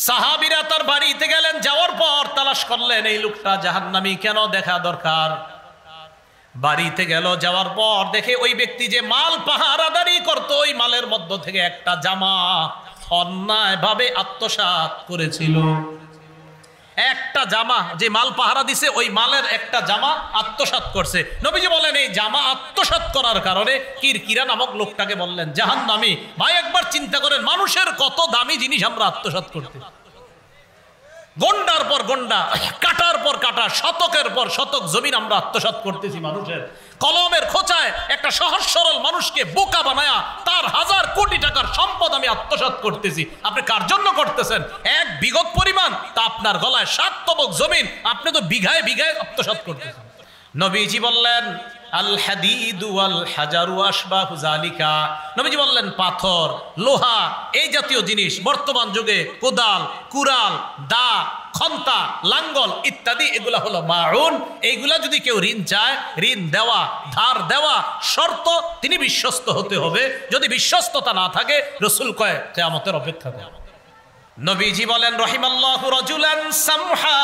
সাহাবীরা তার বাড়িতে গেলেন, যাওয়ার পর তালাশ করলেন এই লোকটা জাহান্নামী, কেন দেখা দরকার। বাড়িতে গেল, যাওয়ার পর দেখে ওই ব্যক্তি যে মাল পাহারাদারি করতো, ওই মালের মধ্য থেকে একটা জামা অন্যায়ভাবে আত্মসাৎ করেছিল। একটা জামা, যে মাল পাহারা দিছে ওই মালের একটা জামা আত্মসাৎ করছে। নবীজি বলেন এই জামা আত্মসাৎ করার কারণে কিরকিরা নামক লোকটাকে বললেন জাহান্নামী। ভাই একবার চিন্তা করেন, মানুষের কত দামি জিনিস আমরা আত্মসাৎ করতে, গন্ডার পর গন্ডা, কাটার পর কাটা, শতকের পর শতক জমিন আমরা আত্মসাৎ করতেছি। মানুষের কলমের খোঁচায় একটা সহজ সরল মানুষকে বোকা বানায়া তার হাজার কোটি টাকার সম্পদ আমি আত্মসাৎ করতেছি। আপনি কার জন্য করতেছেন? এক বিগত পরিমাণ, তা আপনার গলায় 7 তবক জমিন, আপনি তো বিঘায় বিঘায় আত্মসাৎ করতেছেন। নবীজি বললেন আল হাদিদু ওয়াল হাজারু আশবাহু যালিকা। নবীজি বললেন পাথর, লোহা, এই জাতীয় জিনিস বর্তমান যুগে কোদাল, কুড়াল, দা, খন্তা, লাঙ্গল ইত্যাদি, এগুলা হলো মাউন। এইগুলা যদি কেউ ঋণ চায়, ঋণ দেওয়া, ধার দেওয়া শর্ত, তিনি বিশ্বস্ত হতে হবে। যদি বিশ্বস্ততা না থাকে, রাসূল কয় কিয়ামতের অপেক্ষা করে। নবীজি বলেন রহিমাল্লাহু রাজুলান সামহা,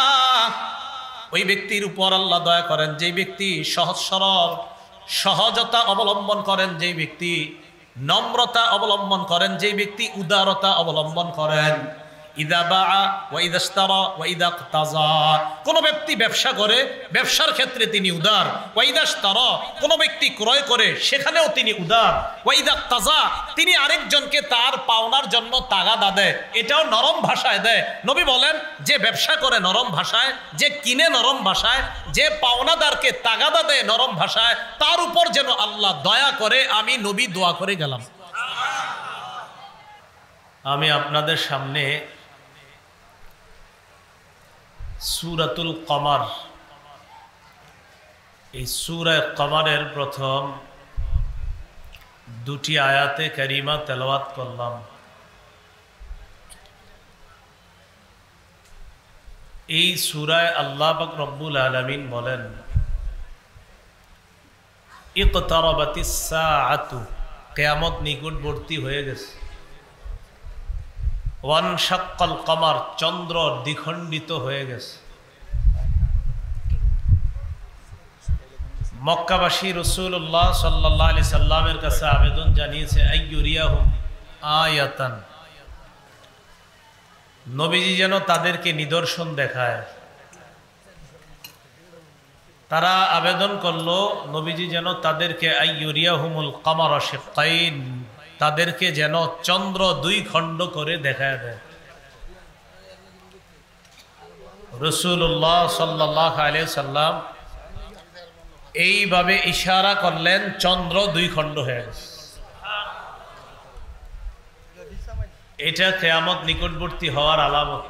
ওই ব্যক্তির উপর আল্লাহ দয়া করেন যেই ব্যক্তি সহজ সরল, সহজতা অবলম্বন করেন, যেই ব্যক্তি নম্রতা অবলম্বন করেন, যেই ব্যক্তি উদারতা অবলম্বন করেন। ইদা বাআ ওয়া ইদা ইশতারা ওয়া ইদা ইকতাজা, কোন ব্যক্তি ব্যবসা করে, ব্যবসার ক্ষেত্রে তিনি উদার। ওয়া ইদা ইশতারা, কোন ব্যক্তি ক্রয় করে, সেখানেও তিনি উদার। ওয়া ইদা ইকতাজা, তিনি আরেকজনকে তার পাওনার জন্য তাগাদা দেয়, এটাও নরম ভাষায় দেয়। নবী বলেন যে ব্যবসা করে নরম ভাষায়, যে কিনে নরম ভাষায়, যে পাওনাদারকে তাগাদা দেয় নরম ভাষায়, তার উপর যেন আল্লাহ দয়া করে। আমি নবী দোয়া করে গেলাম। আমি আপনাদের সামনে সূরাতুল কমার, এই সূরা কমারের প্রথম 2টি আয়াতে কারিমা তেলাওয়াত করলাম। এই সূরায় আল্লাহ পাক রব্বুল আলামিন বলেন ইকতারাবাতিস সাআতু, কিয়ামত নিকটবর্তী হয়ে গেছে। ওয়ানশাক্কাল কমার, চন্দ্র দ্বিখণ্ডিত হয়ে গেছে। মক্কাবাসী রাসূলুল্লাহ সাল্লাল্লাহু আলাইহি সাল্লামের কাছে আবেদন জানিয়েছে আইয়ুরিয়াহুম আয়াতান, নবীজি যেন তাদেরকে নিদর্শন দেখায়। তারা আবেদন করলো নবীজি যেন তাদেরকে আইয়ুরিয়াহুমুল কমারা শিক্কাইন, তাদেরকে যেন চন্দ্র 2 খণ্ড করে দেখায় দেয়। রাসূলুল্লাহ সাল্লাল্লাহু আলাইহি সাল্লাম এইভাবে ইশারা করলেন, চন্দ্র 2 খণ্ড হয়ে গেছে। এটা কিয়ামত নিকটবর্তী হওয়ার আলামত।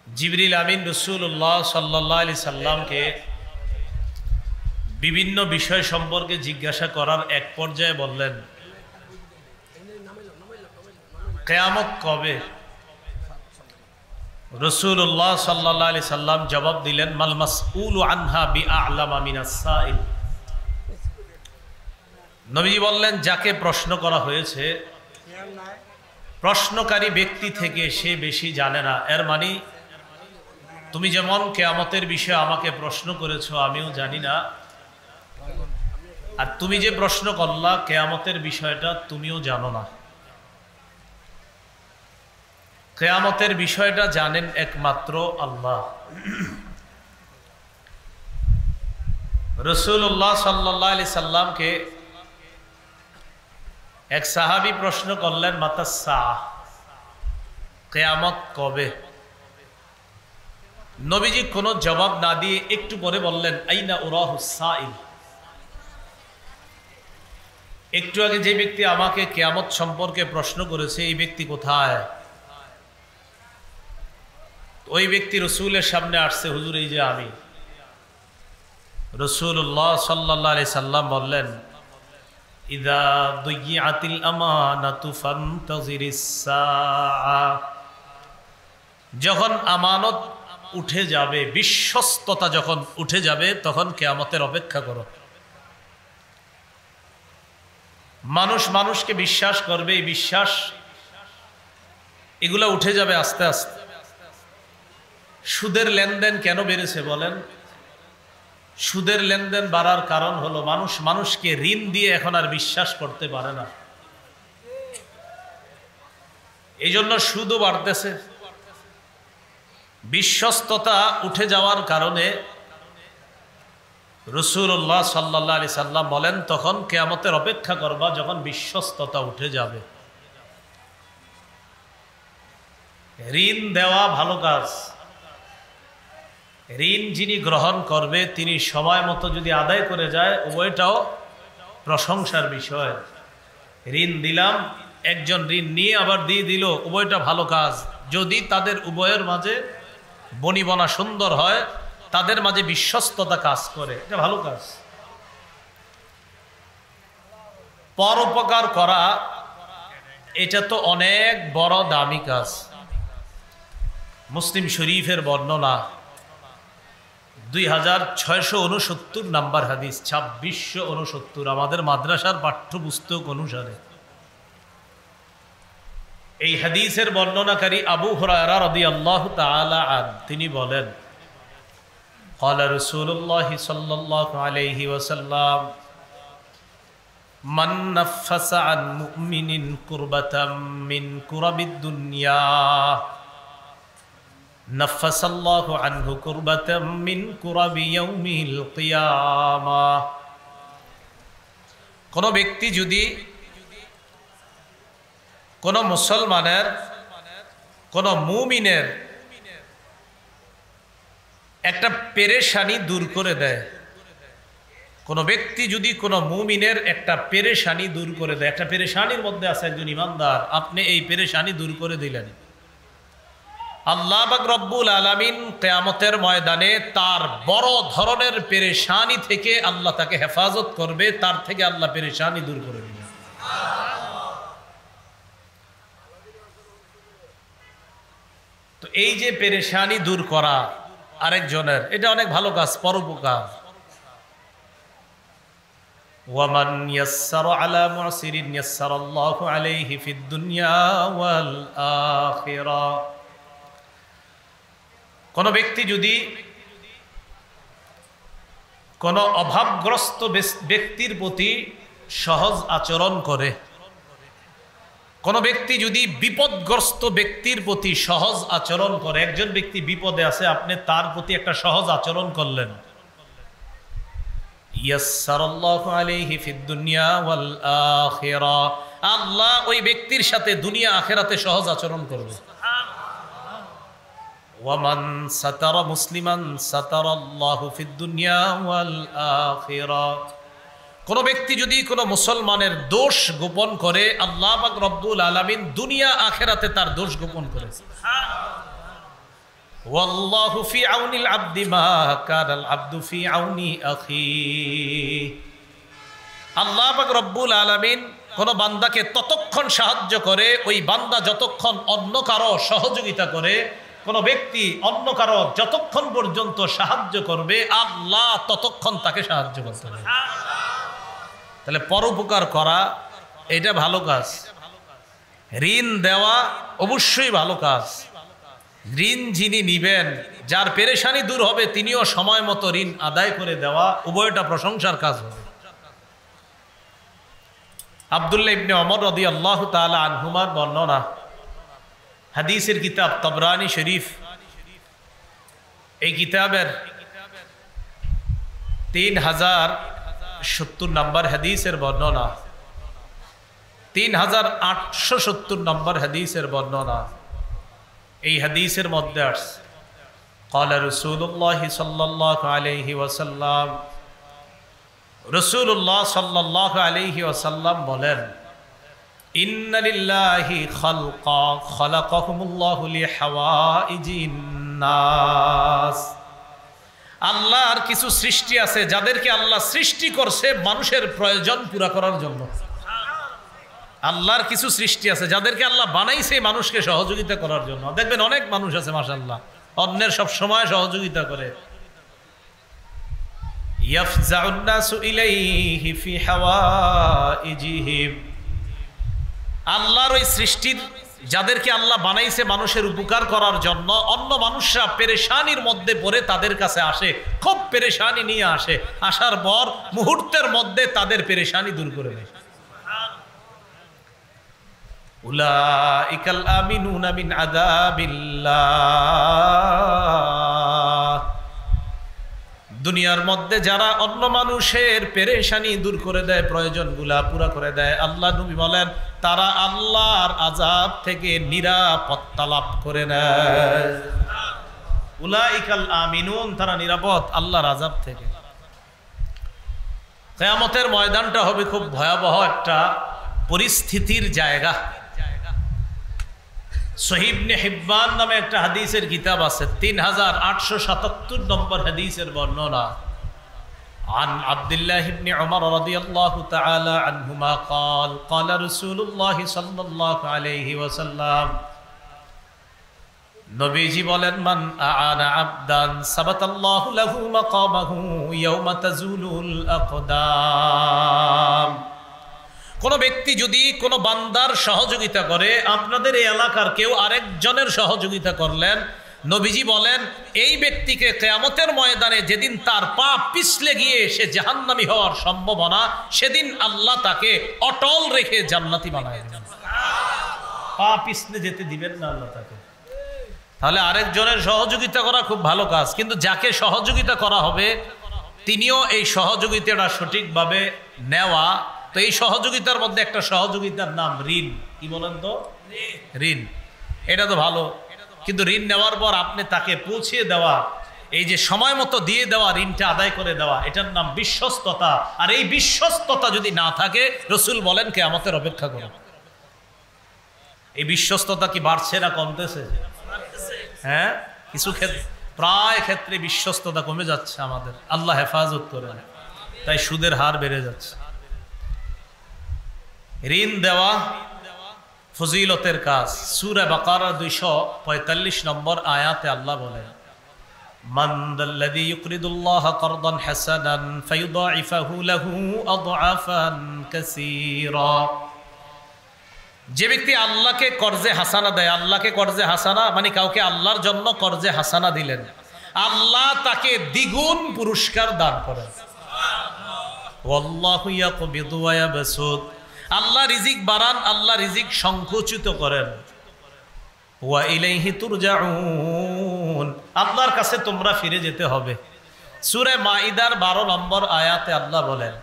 জিবরিল আমিন রাসূলুল্লাহ সাল্লাল্লাহু আলাইহি সাল্লামকে বিভিন্ন বিষয় সম্পর্কে জিজ্ঞাসা করার এক পর্যায়ে বললেন কিয়ামত কবে? রাসূলুল্লাহ সাল্লাল্লাহু আলাইহি সাল্লাম জবাব দিলেন মাল মাসউলু আনহা বিআ'লামা মিনাস সাইল। নবীজি বললেন যাকে প্রশ্ন করা হয়েছে, প্রশ্নকারী ব্যক্তি থেকে সে বেশি জানে না। এর মানে তুমি যেমন কিয়ামতের বিষয়ে আমাকে প্রশ্ন করেছো, আমিও জানি না, আর তুমি যে প্রশ্ন করলা কিয়ামতের বিষয়টা তুমিও জানো না। কিয়ামতের বিষয়টা জানেন একমাত্র আল্লাহ। রাসূলুল্লাহ সাল্লাল্লাহু আলাইহি সাল্লামকে এক সাহাবী প্রশ্ন করলেন মাতাস সাআহ, কিয়ামত কবে? নবীজি কোনো জবাব না দিয়ে একটু পরে বললেন আইনা উরাহুস সাইল, একটু আগে যে ব্যক্তি আমাকে কিয়ামত সম্পর্কে প্রশ্ন করেছে এই ব্যক্তি কোথায়? ওই ব্যক্তি রাসূলের সামনে আসছে, হুজুর এই যে আমি। রাসূলুল্লাহ সাল্লাল্লাহু আলাইহি সাল্লাম বললেন ইযা দুইয়াতিল আমানাতু ফান্তাজিরিস সাআ, যখন আমানত উঠে যাবে, বিশ্বস্ততা যখন উঠে যাবে, তখন কিয়ামতের অপেক্ষা করো। মানুষ মানুষকে বিশ্বাস করবে, এই বিশ্বাস এগুলো উঠে যাবে আস্তে আস্তে। সুদের লেনদেন কেন বেড়েছে বলেন? সুদের লেনদেন বাড়ার কারণ হলো মানুষ মানুষকে ঋণ দিয়ে এখন আর বিশ্বাস করতে পারে না, এই জন্য সুদও বাড়তেছে। বিশ্বস্ততা উঠে যাওয়ার কারণে রাসূলুল্লাহ সাল্লাল্লাহু আলাইহি সাল্লাম বলেন, তখন কিয়ামতের অপেক্ষা করবা যখন বিশ্বস্ততা উঠে যাবে। ঋণ দেওয়া ভালো কাজ, ঋণ যিনি গ্রহণ করবে তিনি সময় মতো যদি আদায় করে যায়, উভয়টাও প্রশংসার বিষয়। ঋণ দিলাম, একজন ঋণ নিয়ে আবার দিয়ে দিল, উভয়টা ভালো কাজ। যদি তাদের উভয়ের মাঝে বনিবনা সুন্দর হয়, তাদের মাঝে বিশ্বস্ততা কাজ করে, এটা ভালো কাজ। পরোপকার করা এটা তো অনেক বড় দামি কাজ। মুসলিম শরীফের বর্ণনা 2669 নাম্বার হাদিস, 2669 আমাদের মাদ্রাসার পাঠ্যপুস্তক অনুসারে। এই হাদিসের বর্ণনাকারী আবু হুরায়রা রাদিয়াল্লাহু তাআলা আনহু, তিনি বলেন, قال رسول الله صلى الله عليه وسلم من نفس عن مؤمن كربة من كرب الدنيا نفس الله عنه كربة من كرب يوم القيامة। কোন ব্যক্তি যদি কোন মুসলমানের, কোন মুমিনের একটা পেরেশানি দূর করে দেয়, কোন ব্যক্তি যদি কোন মুমিনের একটা পেরেশানি দূর করে দেয়, একটা পেরেশানির মধ্যে আছে একজন ইমানদার, আপনি এই পেরেশানি দূর করে দিলেন, আল্লাহ পাক রব্বুল আলামিন কিয়ামতের ময়দানে তার বড় ধরনের পেরেশানি থেকে আল্লাহ তাকে হেফাজত করবে, তার থেকে আল্লাহ পেরেশানি দূর করে দিবেন। তো এই যে পেরেশানি দূর করা আরেকজনের, এটা অনেক ভালো কাজ, পরোপকার। ওয়ামান ইয়াসসারা আলা মুসিরিন ইয়াসসারাল্লাহু আলাইহি ফিদ দুনিয়া ওয়াল আখিরাহ। কোন ব্যক্তি যদি কোন অভাবগ্রস্ত ব্যক্তির প্রতি সহজ আচরণ করে, কোন ব্যক্তি যদি বিপদগ্রস্ত ব্যক্তির প্রতি সহজ আচরণ করে, একজন ব্যক্তি বিপদে আছে, আপনি তার প্রতি একটা সহজ আচরণ করলেন, ইয়াসসারাল্লাহু আলাইহি ফিদ দুনিয়া ওয়াল আখিরাহ, আল্লাহ ওই ব্যক্তির সাথে দুনিয়া আখিরাতে সহজ আচরণ করবে। ওয়ামান সাতারা মুসলিমান সাতারাল্লাহু ফিদ দুনিয়া ওয়াল আখিরাহ। কোন ব্যক্তি যদি কোন মুসলমানের দোষ গোপন করে, আল্লাহ পাক রব্বুল আলামিন দুনিয়া আখিরাতে তার দোষ গোপন করে। ওয়াল্লাহু ফি আউনিল আবদি মা কানাল আবদু ফি আউনি আখি। আল্লাহ পাক রব্বুল আলামিন কোন বান্দাকে ততক্ষণ সাহায্য করে, ওই বান্দা যতক্ষণ অন্য কারো সহযোগিতা করে, কোন ব্যক্তি অন্য কারো যতক্ষণ পর্যন্ত সাহায্য করবে, আল্লাহ ততক্ষণ তাকে সাহায্য করতে হবে। তাহলে পরোপকার করা এটা ভালো কাজ। ঋণ দেওয়া অবশ্যই ভালো কাজ। ঋণ যিনি নিবেন, যার পেরেশানি দূর হবে, তিনিও সময় মতো ঋণ আদায় করে দেওয়া, উভয়টা প্রশংসার কাজ হবে। আব্দুল্লাহ ইবনে ওমর রাদিয়াল্লাহু তাআলা আনহুমার বর্ণনা, হাদিসের কিতাব তাবরানী শরীফ, এই কিতাবের 3070 নম্বর হাদিসের বর্ণনা, 3870 নম্বর হাদিসের বর্ণনা। এই হাদিসের মধ্যে আসছে, قال رسول الله صلى الله عليه وسلم, রাসূলুল্লাহ সাল্লাল্লাহু আলাইহি ওয়াসাল্লাম বলেন, ইন্না লিল্লাহি খালকা খালাকাহুমুল্লাহু লিহাওয়াইজিন নাস। আল্লাহর কিছু সৃষ্টি আছে যাদেরকে আল্লাহ সৃষ্টি করছে মানুষের প্রয়োজন পুরা করার জন্য। আল্লাহর কিছু সৃষ্টি আছে যাদেরকে আল্লাহ বানাইছে মানুষকে সহযোগিতা করার জন্য। দেখবেন অনেক মানুষ আছে মাশাআল্লাহ, অন্যের সব সময় সহযোগিতা করে। ইয়াফজাউন নাসু ইলাইহি ফি হাওয়াইজিহিম। আল্লাহর ওই সৃষ্টির যাদেরকে আল্লাহ বানাইছে মানুষের উপকার করার জন্য, অন্য মানুষরা পেরেশানির মধ্যে পড়ে তাদের কাছে আসে, খুব পেরেশানি নিয়ে আসে, আসার পর মুহূর্তের মধ্যে তাদের পেরেশানি দূর করে দেয়। উলাইকাল আমিনুনা মিন আযাবিল্লাহ। দুনিয়ার মধ্যে যারা অন্য মানুষের পেরেশানি দূর করে দেয়, প্রয়োজনগুলা পুরা করে দেয়, আল্লাহ নবী বলেন তারা আল্লাহর আযাব থেকে নিরাপত্তা লাভ করে নেয়। উলাইকাল আমিনুন, তারা নিরাপদ আল্লাহর আযাব থেকে। কিয়ামতের ময়দানটা হবে খুব ভয়াবহ একটা পরিস্থিতির জায়গা। সহিহ ইবনে হিব্বান নামে একটা হাদিসের কিতাব আছে, 3877 নম্বর হাদিসের বর্ণনা। عن عبد الله بن عمر رضي الله تعالى عنهما قال قال رسول الله صلى الله عليه وسلم নবীজি বলেন মান আ'আনা আবদান সাবাতাল্লাহু লাহু মাকামাহু ইয়াওমা তাজুলুল আকদাম। কোন ব্যক্তি যদি কোনো বান্দার সহযোগিতা করে, আপনাদের এই এলাকার কেউ আরেকজনের সহযোগিতা করলেন, নবীজি বলেন এই ব্যক্তিকে কিয়ামতের ময়দানে যেদিন তার পা পিছলে গিয়ে সে জাহান্নামী হওয়ার সম্ভাবনা, সেদিন আল্লাহ তাকে অটল রেখে জান্নাতি বানায় দিবেন। পা পিছলে যেতে দিবেন না আল্লাহ তাকে। তাহলে আরেকজনের সহযোগিতা করা খুব ভালো কাজ, কিন্তু যাকে সহযোগিতা করা হবে তিনিও এই সহযোগিতাটা সঠিকভাবে নেওয়া। তো এই সহযোগিতার মধ্যে একটা সহযোগিতার নাম ঋণ। কি বলেন তো? ঋণ। এটা তো ভালো, কিন্তু ঋণ নেওয়ার পর আপনি তাকে পৌঁছিয়ে দেওয়া, এই যে সময় মতো দিয়ে দেওয়া, ঋণটা আদায় করে দেওয়া, এটার নাম বিশ্বস্ততা। আর এই বিশ্বস্ততা যদি না থাকে, রাসূল বলেন কিয়ামতের অপেক্ষা করো। এই বিশ্বস্ততা কি বাড়ছে না কমতেছে? হ্যাঁ, কিছু ক্ষেত্রে, প্রায় ক্ষেত্রে বিশ্বস্ততা কমে যাচ্ছে আমাদের। আল্লাহ হেফাজত করে, তাই সুদের হার বেড়ে যাচ্ছে। ঋণ দেওয়া ফজিলতের কাজ। সূরা বাকারা 245 নম্বর আয়াতে আল্লাহ বলেন মান দাল্লাযী ইউকরিদুল্লাহা কারদান হাসানান ফায়ুদাইফাহু লাহু আদআফান কাসীরা। যে ব্যক্তি আল্লাহকে কর্জে হাসানা দেয়, আল্লাহকে কর্জে হাসানা মানে কাউকে আল্লাহর জন্য কর্জে হাসানা দিলেন, আল্লাহ তাকে দ্বিগুণ পুরস্কার দান করেন। ওয়াল্লাহু ইয়াকবিদু ওয়া ইয়াবসুত। আল্লাহ রিজিক বাড়ান, আল্লাহ রিজিক সংকুচিত করেন। ওয়া ইলাইহি তুরজাউন। আল্লাহর কাছে তোমরা ফিরে যেতে হবে। সূরা মাইদার 12 নম্বর আয়াতে আল্লাহ বলেন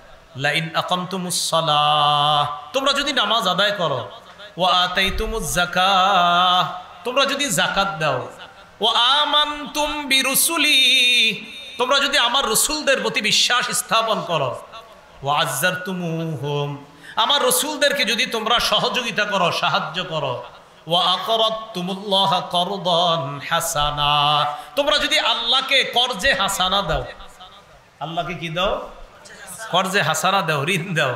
লা ইন আকামতুমুস সালাহ, তোমরা যদি নামাজ আদায় করো, ওয়া আতাইতুমুজ যাকাহ, তোমরা যদি যাকাত দাও, ওয়া আমানতুম বিরুসুলি, তোমরা যদি আমার রাসূলদের প্রতি বিশ্বাস স্থাপন করো, ওয়া আযযারতুমুহুম, আমার রাসূলদেরকে যদি তোমরা সহযোগিতা করো, সাহায্য করো, ওয়া আকরাদতুমুল্লাহ করদান হাসানা, তোমরা যদি আল্লাহকে কর্জে হাসানা দাও, আল্লাহকে কি দাও? কর্জে হাসানা দাও, ঋণ দাও।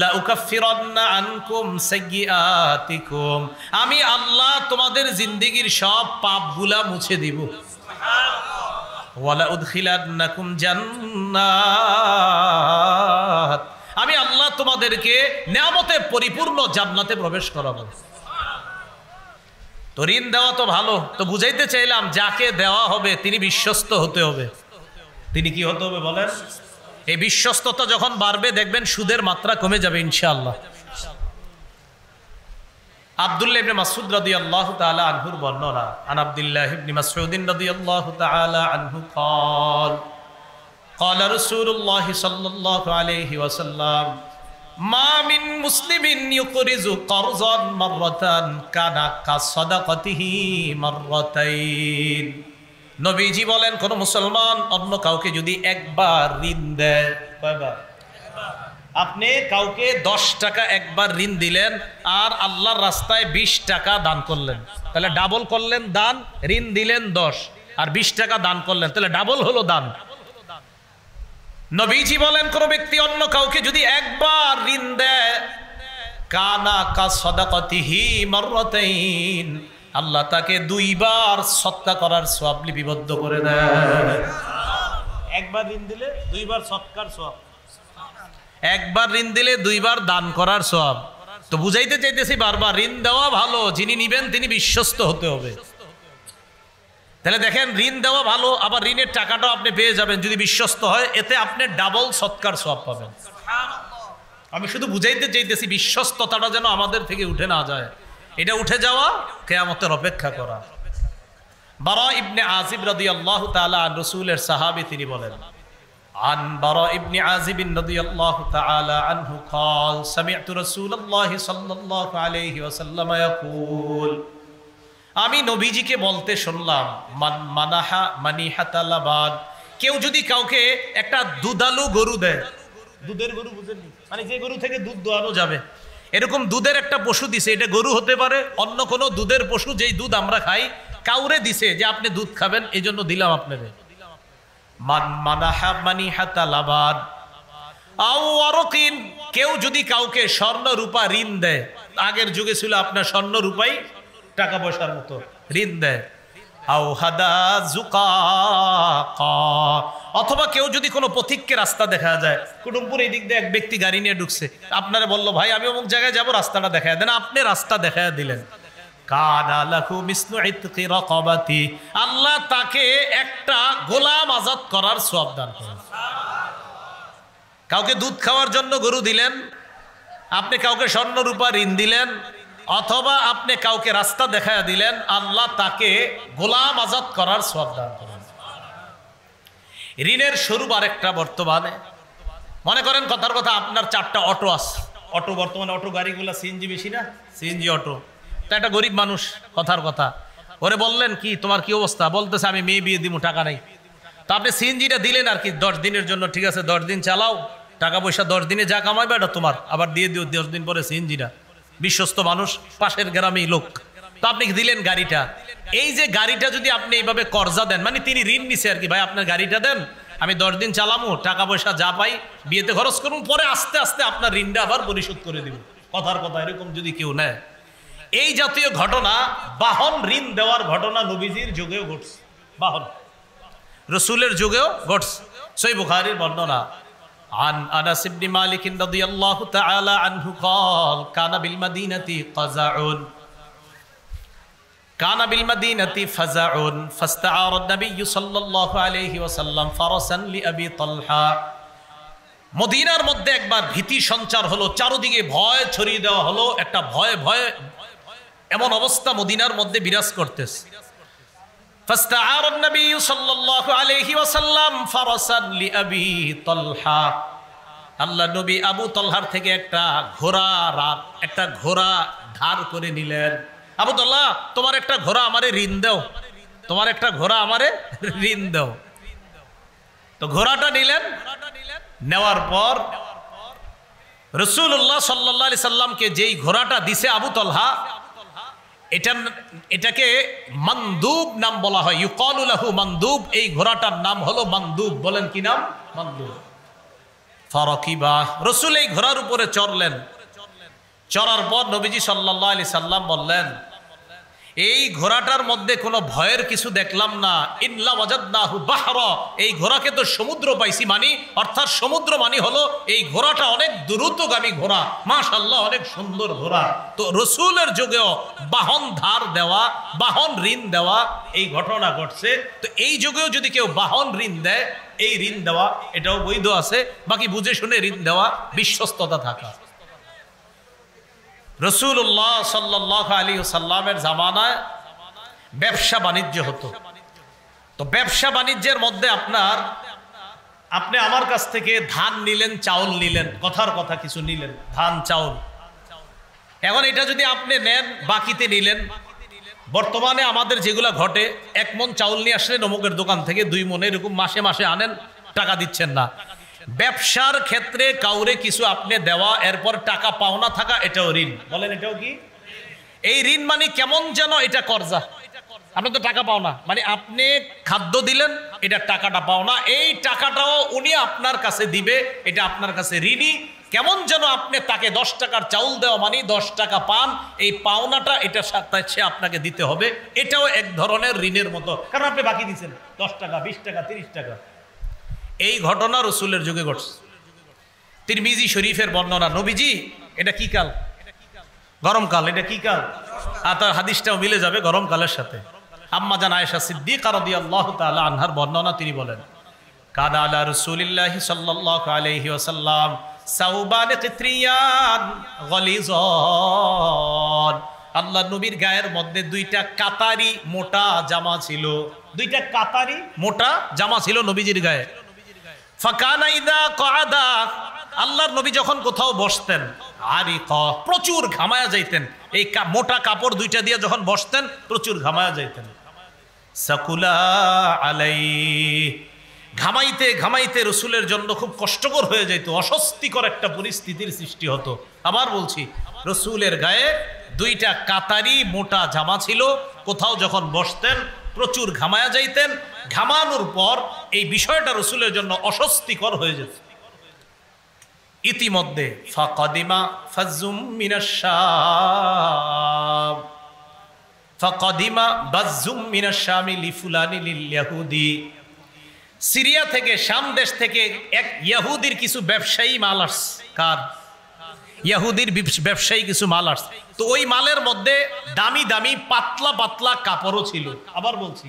লা উকাফিরান্না আনকুম সাইয়্যাতিকুম, আমি আল্লাহ তোমাদের জিন্দেগীর সব পাপগুলা মুছে দিব। ওয়ালা উদখিলান্নাকুম জান্নাত, আমি আল্লাহ তোমাদেরকে নিয়ামতে পরিপূর্ণ জান্নাতে প্রবেশ করাবো। তো ঋণ দেওয়া তো ভালো, তো বুঝাইতে চাইলাম যাকে দেওয়া হবে তিনি বিশ্বস্ত হতে হবে। তিনি কি হতে হবে বলেন? এই বিশ্বস্ততা যখন বাড়বে দেখবেন সুদের মাত্রা কমে যাবে ইনশাআল্লাহ। আব্দুল্লাহ ইবনে মাসউদ রাদিয়াল্লাহু তাআলা আনহুর বর্ণনা। আন আব্দুল্লাহ ইবনে মাসউদ রাদিয়াল্লাহু তাআলা আনহু قال قال رسول الله صلى الله عليه وسلم ما من مسلم يقرض قرضا مرة كان كصدقته مرتين। নবীজি বলেন কোন মুসলমান অন্য কাউকে যদি একবার ঋণ দেয়, কয়বার? আপনি কাউকে 10 টাকা একবার ঋণ দিলেন আর আল্লাহর রাস্তায় 20 টাকা দান করলেন, তাহলে ডাবল করলেন দান। ঋণ দিলেন 10 আর 20 টাকা দান করলেন, তাহলে ডাবল হলো দান। নবীজি বলেন কোন ব্যক্তি অন্য কাউকে যদি একবার ঋণ দেয়, কানা কা সাদাকাতিহি মাররাতাইন, আল্লাহ তাকে 2 বার সদকা করার সওয়াব লিপিবদ্ধ করে দেয়। একবার ঋণ দিলে দুইবার সৎকার সওয়াব, একবার ঋণ দিলে দুইবার দান করার সওয়াব। তো বুঝাইতে চাইতেছি বারবার ঋণ দেওয়া ভালো, যিনি নিবেন তিনি বিশ্বস্ত হতে হবে। তাহলে দেখেন ঋণ দেওয়া ভালো, আবার ঋণের টাকাটাও আপনি পেয়ে যাবেন যদি বিশ্বস্ত হয়, এতে আপনি ডাবল সৎকার সওয়াব পাবেন। আমি শুধু বুঝাইতে চাইতেছি বিশ্বস্ততাটা যেন আমাদের থেকে উঠে না যায়, এটা উঠে যাওয়া কিয়ামতের অপেক্ষা করা। বারা ইবনে আজিব রাদিয়াল্লাহু তাআলা আন রাসূলের সাহাবী, তিনি বলেন আন বারা ইবনে আজিব রাদিয়াল্লাহু তাআলা আনহু قال سمعت رسول الله صلى الله عليه وسلم يقول, আমি নবীজিকে বলতে শুনলাম, মান মানাহা মানিহাতা লাবান, কেউ যদি কাউকে একটা দুধালু গরু দেয়, দুধের গরু বুঝেননি, মানে যে গরু থেকে দুধ দোয়ানো যাবে, এরকম দুধের একটা পশু দিছে, এটা গরু হতে পারে, অন্য কোনো দুধের পশু যেই দুধ আমরা খাই, কাউরে দিছে যে আপনি দুধ খাবেন এই জন্য দিলাম আপনাদের। মান মানাহা মানিহাতা লাবান আও ওয়ারকিন, কেউ যদি কাউকে স্বর্ণ রূপা ঋণ দেয়, আগের যুগে ছিল আপনার স্বর্ণ রূপাই টাকা পয়সার মতো ঋণ দেয়, আও হাদা জুকাকা, অথবা কেউ যদি কোনো পথিককে রাস্তা দেখা যায়, কুটুমপুর এই দিক দিয়ে এক ব্যক্তি গাড়ি নিয়ে ঢুকছে, আপনারা বললো ভাই আমি অমুক জায়গায় যাবো, রাস্তাটা দেখায় দেন, আপনি রাস্তা দেখায় দিলেন, কানা লাহু মিসলু ইতকি রাকাবাতি, আল্লাহ তাকে একটা গোলাম আজাদ করার সওয়াব দান করেন। কাউকে দুধ খাওয়ার জন্য গরু দিলেন, আপনি কাউকে স্বর্ণ রূপা ঋণ দিলেন, অথবা আপনি কাউকে রাস্তা দেখায় দিলেন, আল্লাহ তাকে গোলাম আজাদ করার সওয়াব দান করেন। ঋণের স্বরূপ আরেকটা, বর্তমানে মনে করেন কথার কথা আপনার 4টা অটো আছে, অটো বর্তমানে অটো গাড়িগুলো সিএনজি বেশি না, সিএনজি অটো, তো একটা গরিব মানুষ কথার কথা, ওরে বললেন কি তোমার কি অবস্থা, বলতেছে আমি মেয়ে বিয়ে দিব, টাকা নাই। তো আপনি সিএনজিটা দিলেন আর কি 10 দিনের জন্য, ঠিক আছে 10 দিন চালাও, টাকা পয়সা 10 দিনে যা কামাইবে এটা তোমার, আবার দিয়ে দিও 10 দিন পরে সিএনজিটা, বিশ্বস্ত মানুষ, পাশের গ্রামেই লোক, তো আপনি দিলেন গাড়িটা। এই যে গাড়িটা যদি আপনি এইভাবে কর্জা দেন, মানে তিনি ঋণ নিছে আর কি, ভাই আপনার গাড়িটা দেন, আমি 10 দিন চালামু, টাকা পয়সা যা পাই বিয়েতে খরচ করুন, পরে আস্তে আস্তে আপনার ঋণটা আবার পরিশোধ করে দিব, কথার কথা এরকম যদি কেউ নেয়। এই জাতীয় ঘটনা, বাহন ঋণ দেওয়ার ঘটনা নবীজির যুগেও ঘটছে, বাহন রাসূলের যুগেও ঘটছে। সহিহ বুখারীর বর্ণনা, আন আনাস ইবনে মালিক রাদিয়াল্লাহু তাআলা আনহু قال কানা বিল মাদিনাতি কাযাউন, কানা বিল মাদিনাতি ফাযাউন ফাস্তাআরা আন-নবী সাল্লাল্লাহু আলাইহি ওয়াসাল্লাম ফারাসান লিআবি তালহা, মদিনার মধ্যে একবার ভীতি সঞ্চার হলো, চারদিকে ভয় ছড়িয়ে দেওয়া হলো, একটা ভয়ে ভয়ে এমন অবস্থা মদিনার মধ্যে বিরাজ করতেছে। ফাস্তাআরা আন-নবী সাল্লাল্লাহু আলাইহি ওয়াসাল্লাম ফারাসান লিআবি তালহা, আল্লাহ নবী আবু তালহার থেকে একটা ঘোড়া ধার করে নিলেন। আবু তালহা তোমার একটা ঘোড়া আমারে ঋণ দাও, তোমার একটা ঘোড়া আমারে ঋণ দাও। তো ঘোড়াটা নিলেন, নেওয়ার পর রাসূলুল্লাহ সাল্লাল্লাহু আলাইহি সাল্লামকে যেই ঘোড়াটা দিছে আবু তালহা, এটাকে মানদুব নাম বলা হয়, ইউকালু লাহু মানদুব, এই ঘোড়াটার নাম হলো মানদুব। বলেন কি নাম? মানদুব। ফারাকিবা, রাসূল এই ঘোড়ার উপরে চড়লেন, চড়ার পর নবীজি সাল্লাল্লাহু আলাইহি সাল্লাম বললেন, এই ঘোড়াটার মধ্যে কোনো ভয়ের কিছু দেখলাম না, ইল্লা ওয়াজাদনাহু বাহরা, এই ঘোড়াকে তো সমুদ্র পাইছি, মানে অর্থাৎ সমুদ্র মানে হলো এই ঘোড়াটা অনেক দ্রুতগামী ঘোড়া, মাশাআল্লাহ অনেক সুন্দর ঘোড়া। তো রাসূলের যুগেও বাহন ধার দেওয়া, বাহন ঋণ দেওয়া এই ঘটনা ঘটছে। তো এই যুগেও যদি কেউ বাহন ঋণ দেয়, এই ঋণ দেওয়া এটাও বৈধ আছে, বাকি বুঝে শুনে ঋণ দেওয়া, বিশ্বস্ততা থাকা। রাসূলুল্লাহ সাল্লাল্লাহু আলাইহি ওয়াসাল্লামের জামানায় ব্যবসা বাণিজ্য হতো। তো ব্যবসা বাণিজ্যের মধ্যে আপনি আমার কাছ থেকে ধান নিলেন, চাউল নিলেন, কথার কথা কিছু নিলেন, ধান চাউল। এখন এটা যদি আপনি নেন, বাকিতে নিলেন, বর্তমানে আমাদের যেগুলা ঘটে, 1 মণ চাউল নিয়ে আসলেন অমুকের দোকান থেকে, 2 মণ, এরকম মাসে মাসে আনেন, টাকা দিচ্ছেন না। ব্যবসার ক্ষেত্রে কাউরে কিছু আপনি দেওয়া, এরপর টাকা পাওনা থাকা, এটাও ঋণ। বলেন এটাও কি? এই ঋণ মানে কেমন যেন এটা কর্জা, আপনি তো টাকা পাওনা, মানে আপনি খাদ্য দিলেন, এটা টাকাটা পাওনা, এই টাকাটাও উনি আপনার কাছে দিবে, এটা আপনার কাছে ঋণী। কেমন যেন আপনি তাকে 10 টাকার চাউল দেওয়া মানে 10 টাকা পান, এই পাওনাটা এটার সাথে সে আপনাকে দিতে হবে, এটাও এক ধরনের ঋণের মতো, কারণ আপনি বাকি দিচ্ছেন 10 টাকা, 20 টাকা, 30 টাকা। এই ঘটনা রসুলের যুগে ঘটছে। তিরমিজি শরীফের বর্ণনা, নবীজি এটা কি কাল? গরমকাল। এটা কি কাল? আর তার হাদিসটাও মিলে যাবে গরমকালের সাথে। আম্মা জান আয়েশা সিদ্দিকা রাদিয়াল্লাহু তাআলা আনহার বর্ণনা, তিনি বলেন কানা আলা রাসূলিল্লাহি সাল্লাল্লাহু আলাইহি ওয়াসাল্লাম সাউবান কিত্রিয়ান গলিজান। আল্লাহ নবীর গায়ের মধ্যে দুইটা কাতারি মোটা জামা ছিল। দুইটা কাতারি মোটা জামা ছিল নবীজির গায়ে। ফাকানা ইদা কাদা, আল্লাহর নবী যখন কোথাও বসতেন আরিকা, প্রচুর ঘামায়া যাইতেন। এই মোটা কাপড় দুইটা দিয়ে যখন বসতেন প্রচুর ঘামায়া যাইতেন। সাকুলা আলাই, ঘামাইতে ঘামাইতে রসুলের জন্য খুব কষ্টকর হয়ে যেত, অস্বস্তিকর একটা পরিস্থিতির সৃষ্টি হতো। আবার বলছি, রসুলের গায়ে দুইটা কাতারি মোটা জামা ছিল, কোথাও যখন বসতেন প্রচুর ঘামায়া যাইতেন। ঘামানোর পর এই বিষয়টা রসুলের জন্য অস্বস্তিকর হয়ে যেত। ইতিমধ্যে ফাকাদিমা ফাজুম মিনাশ শাম, ফাকাদিমা বাজুম মিনাশ শামি লিফুলানি লিল ইয়াহুদি, সিরিয়া থেকে, শাম দেশ থেকে এক ইহুদির কিছু ব্যবসায়ী মাল আসছে। কার? ইহুদির ব্যবসায়ী কিছু মাল আসছে। তো ওই মালের মধ্যে দামি দামি পাতলা পাতলা কাপড়ও ছিল। আবার বলছি,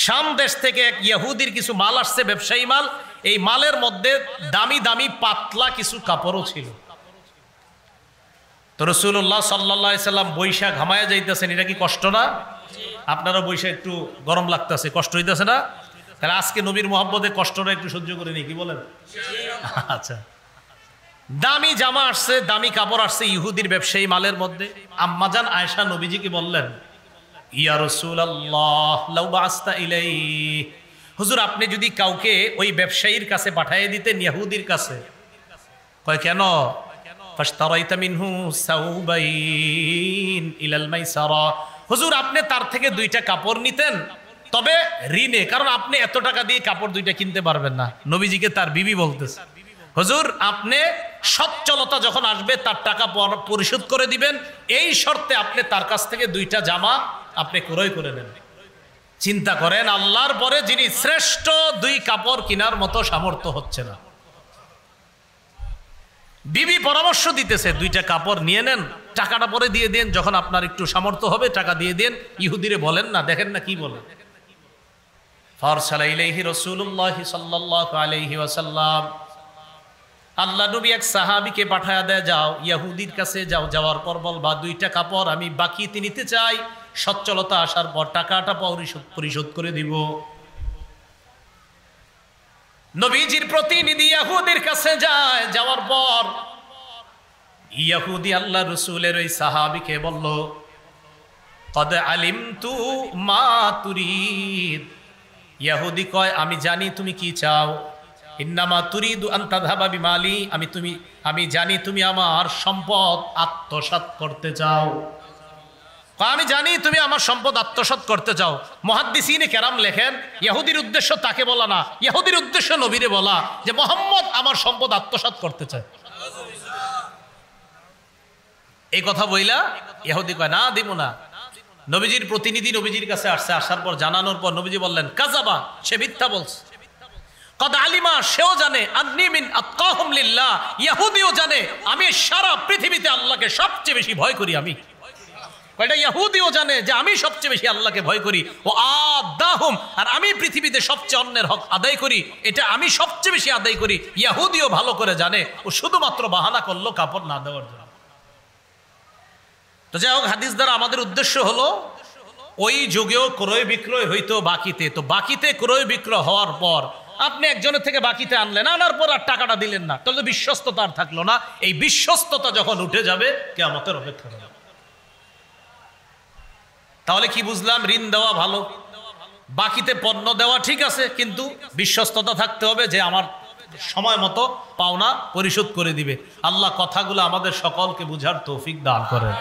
শাম দেশ থেকে এক ইহুদির কিছু মাল আসছে, ব্যবসায়ী মাল। এই মালের মধ্যে দামি দামি পাতলা কিছু কাপড়ও ছিল। তো রাসূলুল্লাহ সাল্লাল্লাহু আলাইহি সাল্লাম বৈশা ঘামায়া যাইতেছেন। এটা কি কষ্ট না? আপনারা বৈশা একটু গরম লাগতেছে, কষ্ট হইতেছে না? তাহলে আজকে নবীর মহব্বতে কষ্টটা একটু সহ্য করে নি, কি বলেন? আচ্ছা, দামি জামা আসছে, দামি কাপড় আসছে ইহুদির ব্যবসায়ী মালের মধ্যে। আম্মাজান আয়েশা নবীজিকে বললেন, ইয়া রাসূলুল্লাহ লাউ বাসতা ইলাইহি, হুজুর আপনি যদি কাউকে ওই ব্যবসায়ীর কাছে পাঠিয়ে দিতেন, ইহুদির কাছে। কয় কেন? ফাশতারাইতা মিনহু সাউবাইন ইলাল মাইসারা, হুজুর আপনি তার থেকে দুইটা কাপড় নিতেন, তবে ঋণে, কারণ আপনি এত টাকা দিয়ে কাপড় দুইটা কিনতে পারবেন না। নবীজিকে তার বিবি বলতেছে, হুজুর আপনি সচ্ছলতা যখন আসবে তার টাকা পরিশোধ করে দিবেন, এই শর্তে আপনি তার কাছ থেকে দুইটা জামা আপনি ক্রয় করে নেন। চিন্তা করেন, আল্লাহর পরে যিনি শ্রেষ্ঠ, দুই কাপড় কেনার মতো সামর্থ্য হচ্ছে না। বিবি পরামর্শ দিতেছে, দুইটা কাপড় নিয়ে নেন, টাকাটা পরে দিয়ে দেন, যখন আপনার একটু সামর্থ্য হবে টাকা দিয়ে দেন। ইহুদিরে বলেন না, দেখেন না কি বলেন। ফারসালা ইলাইহি রাসূলুল্লাহ সাল্লাল্লাহু আলাইহি ওয়াসাল্লাম, আল্লাহ নবী এক সাহাবীকে পাঠায়া দেয়, যাও ইহুদির কাছে যাও, যাওয়ার পর বলবা দুইটা কাপড় আমি বাকিতে নিতে চাই, সচ্ছলতা আসার পর টাকাটা পরিশোধ করে দিব। নবীজির প্রতিনিধি ইহুদির কাছে যায়, যাওয়ার পর ইহুদি আল্লাহ রাসূলের ওই সাহাবীকে বলল, কদ আলিমতু মা তুরিদ, ইহুদি কয় আমি জানি তুমি কি চাও। ইন্নামা তুরিদু আন তাযহাবা বিমালি, আমি জানি তুমি আমার সম্পদ আত্মসাৎ করতে চাও। আমি জানি তুমি আমার সম্পদ আত্মসাৎ করতে চাও। মুহাদ্দিসিনে কেরাম লেখেন, ইহুদির উদ্দেশ্য তাকে বলা না, ইহুদির উদ্দেশ্য নবীরে বলা যে মুহাম্মদ আমার সম্পদ আত্মসাৎ করতে চায়। এই কথা বইলা ইহুদি কয় না, দিব না। নবীজির প্রতিনিধি নবীজির কাছে আসছে, আসার পর জানানোর পর নবীজি বললেন, কাযাবা, সে মিথ্যা বলছে। কদ আলিমা, সেও জানে, আন্নী মিন আতকাহুম লিল্লাহ, ইহুদিও জানে আমি সারা পৃথিবীতে আল্লাহকে সবচেয়ে বেশি ভয় করি। আমি কয়টা ইহুদিও জানে যে আমি সবচেয়ে বেশি আল্লাহকে ভয় করি। ও আদাহুম, আর আমি পৃথিবীতে সবচেয়ে অন্যের হক আদায় করি, এটা আমি সবচেয়ে বেশি আদায় করি। ইহুদিও ভালো করে জানে, ও শুধুমাত্র বাহানা করলো কাপড় না দেওয়ার জন্য। তো যাই হোক, হাদিস দ্বারা আমাদের উদ্দেশ্য হলো ওই যুগেও ক্রয় বিক্রয় হইতো বাকিতে। তো বাকিতে ক্রয় বিক্রয় হওয়ার পর আপনি একজনের থেকে বাকিতে আনলেন, আনার পর আর টাকাটা দিলেন না, তাহলে বিশ্বস্ততা আর থাকলো না। এই বিশ্বস্ততা যখন উঠে যাবে, কিয়ামতের অপেক্ষা করবে। তাহলে কি বুঝলাম? ঋণ দেওয়া ভালো, বাকিতে পণ্য দেওয়া ঠিক আছে, কিন্তু বিশ্বস্ততা থাকতে হবে যে আমার সময় মতো পাওনা পরিশোধ করে দিবে। আল্লাহ কথাগুলো আমাদের সকলকে বুঝার তৌফিক দান করেন।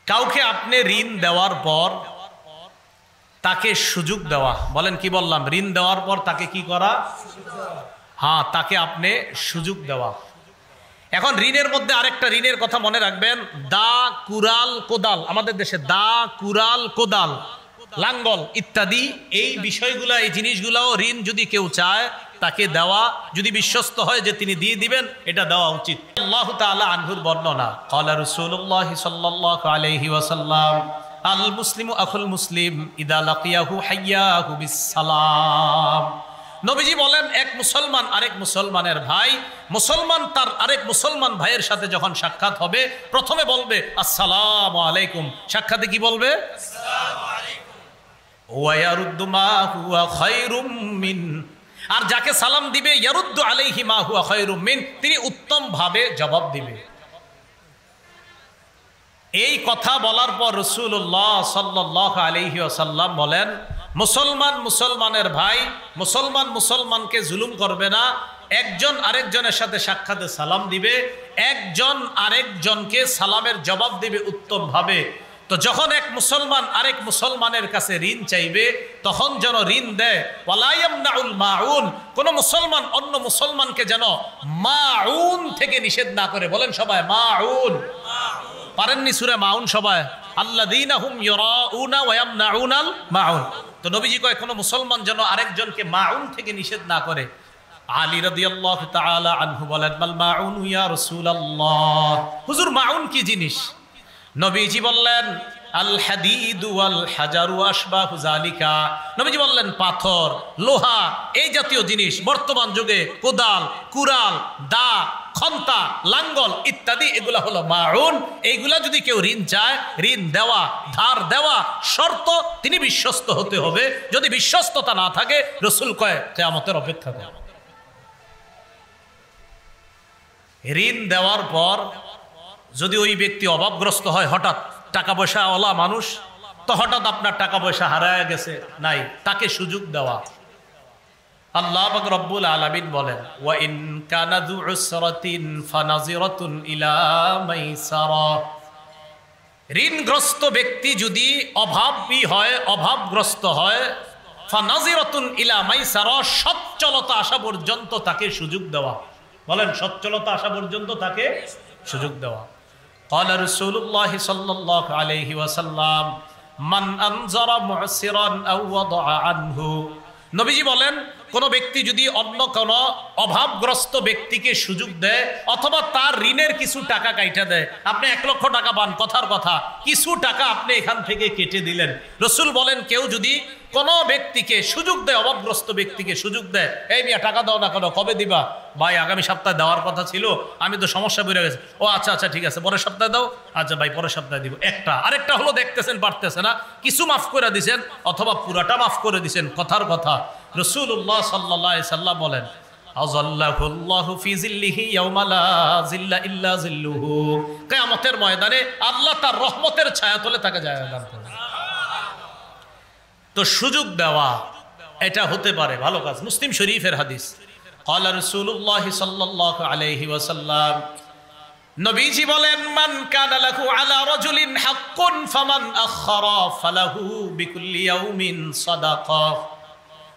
কাউকে আপনি ঋণ দেওয়ার পর তাকে সুযোগ দেওয়া, বলেন কি বললাম? ঋণ দেওয়ার পর তাকে কি করা? হ্যাঁ, তাকে আপনি সুযোগ দেওয়া। এখন ঋণের মধ্যে আরেকটা ঋণের কথা মনে রাখবেন, দা কুরাল কোদাল। আমাদের দেশে দা কুরাল কোদাল লাঙ্গল ইত্যাদি এই বিষয়গুলা, এই জিনিসগুলাও ঋণ যদি কেউ চায় তাকে দেওয়া, যদি বিশ্বস্ত হয় যে তিনি দিয়ে দিবেন, এটা দেওয়া উচিত। আল্লাহু তাআলা আনহুর বর্ণনা, ক্বালা রাসূলুল্লাহ সাল্লাল্লাহু আলাইহি ওয়াসাল্লাম আল মুসলিমু আখুল মুসলিম ইদা লাকিয়াহু হাইয়াহু বিসসালাম। নবীজি বলেন, এক মুসলমান আরেক মুসলমানের ভাই, মুসলমান তার আরেক মুসলমান ভাইয়ের সাথে যখন সাক্ষাৎ হবে প্রথমে বলবে আসসালামু আলাইকুম। সাক্ষাতে কি বলবে? আসসালামু আলাইকুম। ওয়া ইয়ারুদ্দু মা হুয়া খায়রুম মিন, আর যাকে সালাম দিবে ইয়ারুদ্দু আলাইহি মা হুয়া খায়রুম মিন, তিনি উত্তম ভাবে জবাব দিবে। এই কথা বলার পর রাসূলুল্লাহ সাল্লাল্লাহু আলাইহি ওয়াসাল্লাম বলেন, মুসলমান মুসলমানের ভাই, মুসলমান মুসলমানকে জুলুম করবে না, একজন আরেকজনের সাথে সাক্ষাতে সালাম দিবে, একজন আরেকজনকে সালামের জবাব দিবে উত্তম ভাবে। তো যখন এক মুসলমান আরেক মুসলমানের কাছে ঋণ চাইবে তখন যেন ঋণ দেয়, ওয়ালা ইয়ামনাউল মাউন, কোন মুসলমান অন্য মুসলমানকে যেন মাউন থেকে নিষেধ না করে। বলেন সবাই মাউন। পারেননি সূরা মাউন সবাই? আল্লাযীনা হুম ইউরাউনা ওয়া ইয়ামনাউনাল মাউন। তো নবীজি কয় কোন মুসলমান যেন আরেকজনকে মাউন থেকে নিষেধ না করে। আলী রাদিয়াল্লাহু তাআলা আনহু বলেন, মাল মাউন ইয়া রাসূলুল্লাহ, হুজুর মাউন কি জিনিস? নবীজি বললেন, আল হাদিদু ওয়াল হাজারু আশবাহু যালিকা। নবীজি বললেন, পাথর, লোহা, এই জাতীয় জিনিস, বর্তমান যুগে কোদাল, কুড়াল, দা, খন্তা, লাঙ্গল ইত্যাদি, এগুলা হলো মাউন। এইগুলা যদি কেউ ঋণ চায়, ঋণ দেওয়া, ধার দেওয়া, শর্ত তিনি বিশ্বস্ত হতে হবে। যদি বিশ্বস্ততা না থাকে, রাসূল কয় কিয়ামতের অপেক্ষা করে। ঋণ দেওয়ার পর যদি ওই ব্যক্তি অভাবগ্রস্ত হয়, হঠাৎ টাকা পয়সা ওয়ালা মানুষ, তো হঠাৎ আপনার টাকা পয়সা হারায় গেছে, নাই, তাকে সুযোগ দেওয়া। আল্লাহ পাক রব্বুল আলামিন বলেন, ওয়া ইন কানা যু উসরাতিন ফানাজিরাতুন ইলা মাইসারা। ঋণগ্রস্ত ব্যক্তি যদি অভাবী হয়, অভাবগ্রস্ত হয়, ফানাজিরাতুন ইলা মাইসারা, সচ্ছলতা আসা পর্যন্ত তাকে সুযোগ দেওয়া। বলেন সচ্ছলতা আসা পর্যন্ত তাকে সুযোগ দেওয়া। ক্বালা রাসূলুল্লাহ সাল্লাল্লাহু আলাইহি ওয়াসাল্লাম মান আনজারা মু'সিরান আও ওয়াদা'a আনহু। নবীজি বলেন, কোন ব্যক্তি যদি অন্য কোন অভাবগ্রস্ত ব্যক্তিকে সুযোগ দেয় অথবা তার ঋণের কিছু টাকা কাইটা দেয়, আপনি 1 লক্ষ টাকা পান, কথার কথা কিছু টাকা আপনি এখান থেকে কেটে দিলেন। রাসূল বলেন, কেউ যদি কোন ব্যক্তিকে সুযোগ দেয়, অভাবগ্রস্ত ব্যক্তিকে সুযোগ দেয়, এই মিয়া টাকা দাও না কেন, কবে দিবা? ভাই আগামী সপ্তাহে দেওয়ার কথা ছিল, আমি তো সমস্যা বেড়ে গেছে। ও আচ্ছা আচ্ছা ঠিক আছে, পরের সপ্তাহে দাও। আচ্ছা ভাই পরের সপ্তাহে দিব। একটা আরেকটা হলো দেখতেছেন পারতেছে না, কিছু মাফ করে দিছেন অথবা পুরাটা মাফ করে দিছেন, কথার কথা। রাসূলুল্লাহ সাল্লাল্লাহু আলাইহি সাল্লাম বলেন, আযাল্লাহুল্লাহু ফি জিল্লিহি ইয়াওমা লা জিল্লা ইল্লা জিল্লুহু। কিয়ামতের ময়দানে আল্লাহ তার রহমতের ছায়াতলে তাকে জায়গা দান করবেন। তো সুযোগ দেওয়া এটা হতে পারে ভালো কাজ। মুসলিম শরীফের হাদিস, ক্বালা রাসূলুল্লাহ সাল্লাল্লাহু আলাইহি ওয়াসাল্লাম, নবীজি বলেন, মান কানা লাহু আলা রাজুলিন হাক্কুন ফামান আখারা ফালাহু বিকুল্লি ইয়াউমিন সাদাকা।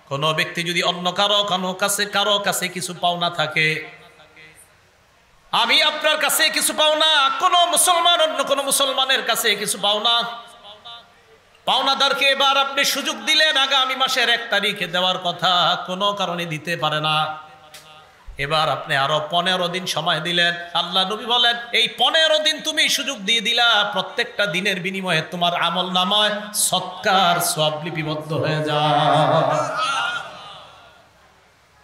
কোন ব্যক্তি যদি অন্য কারো কাছে কিছু পাওনা থাকে, আমি আপনার কাছে কিছু পাওনা, কোন মুসলমান অন্য কোন মুসলমানের কাছে কিছু পাওনা, পাওনাদারকে এবার আপনি সুযোগ দিলেন, আগামী মাসের 1 তারিখে দেওয়ার কথা, কোনো কারণে দিতে পারে না, এবার আপনি আরো 15 দিন সময় দিলেন। আল্লাহ নবী বলেন, এই 15 দিন তুমি সুযোগ দিয়ে দিলা, প্রত্যেকটা দিনের বিনিময়ে তোমার আমল নামায় সৎকার সওয়াব লিপিবদ্ধ হয়ে যায়।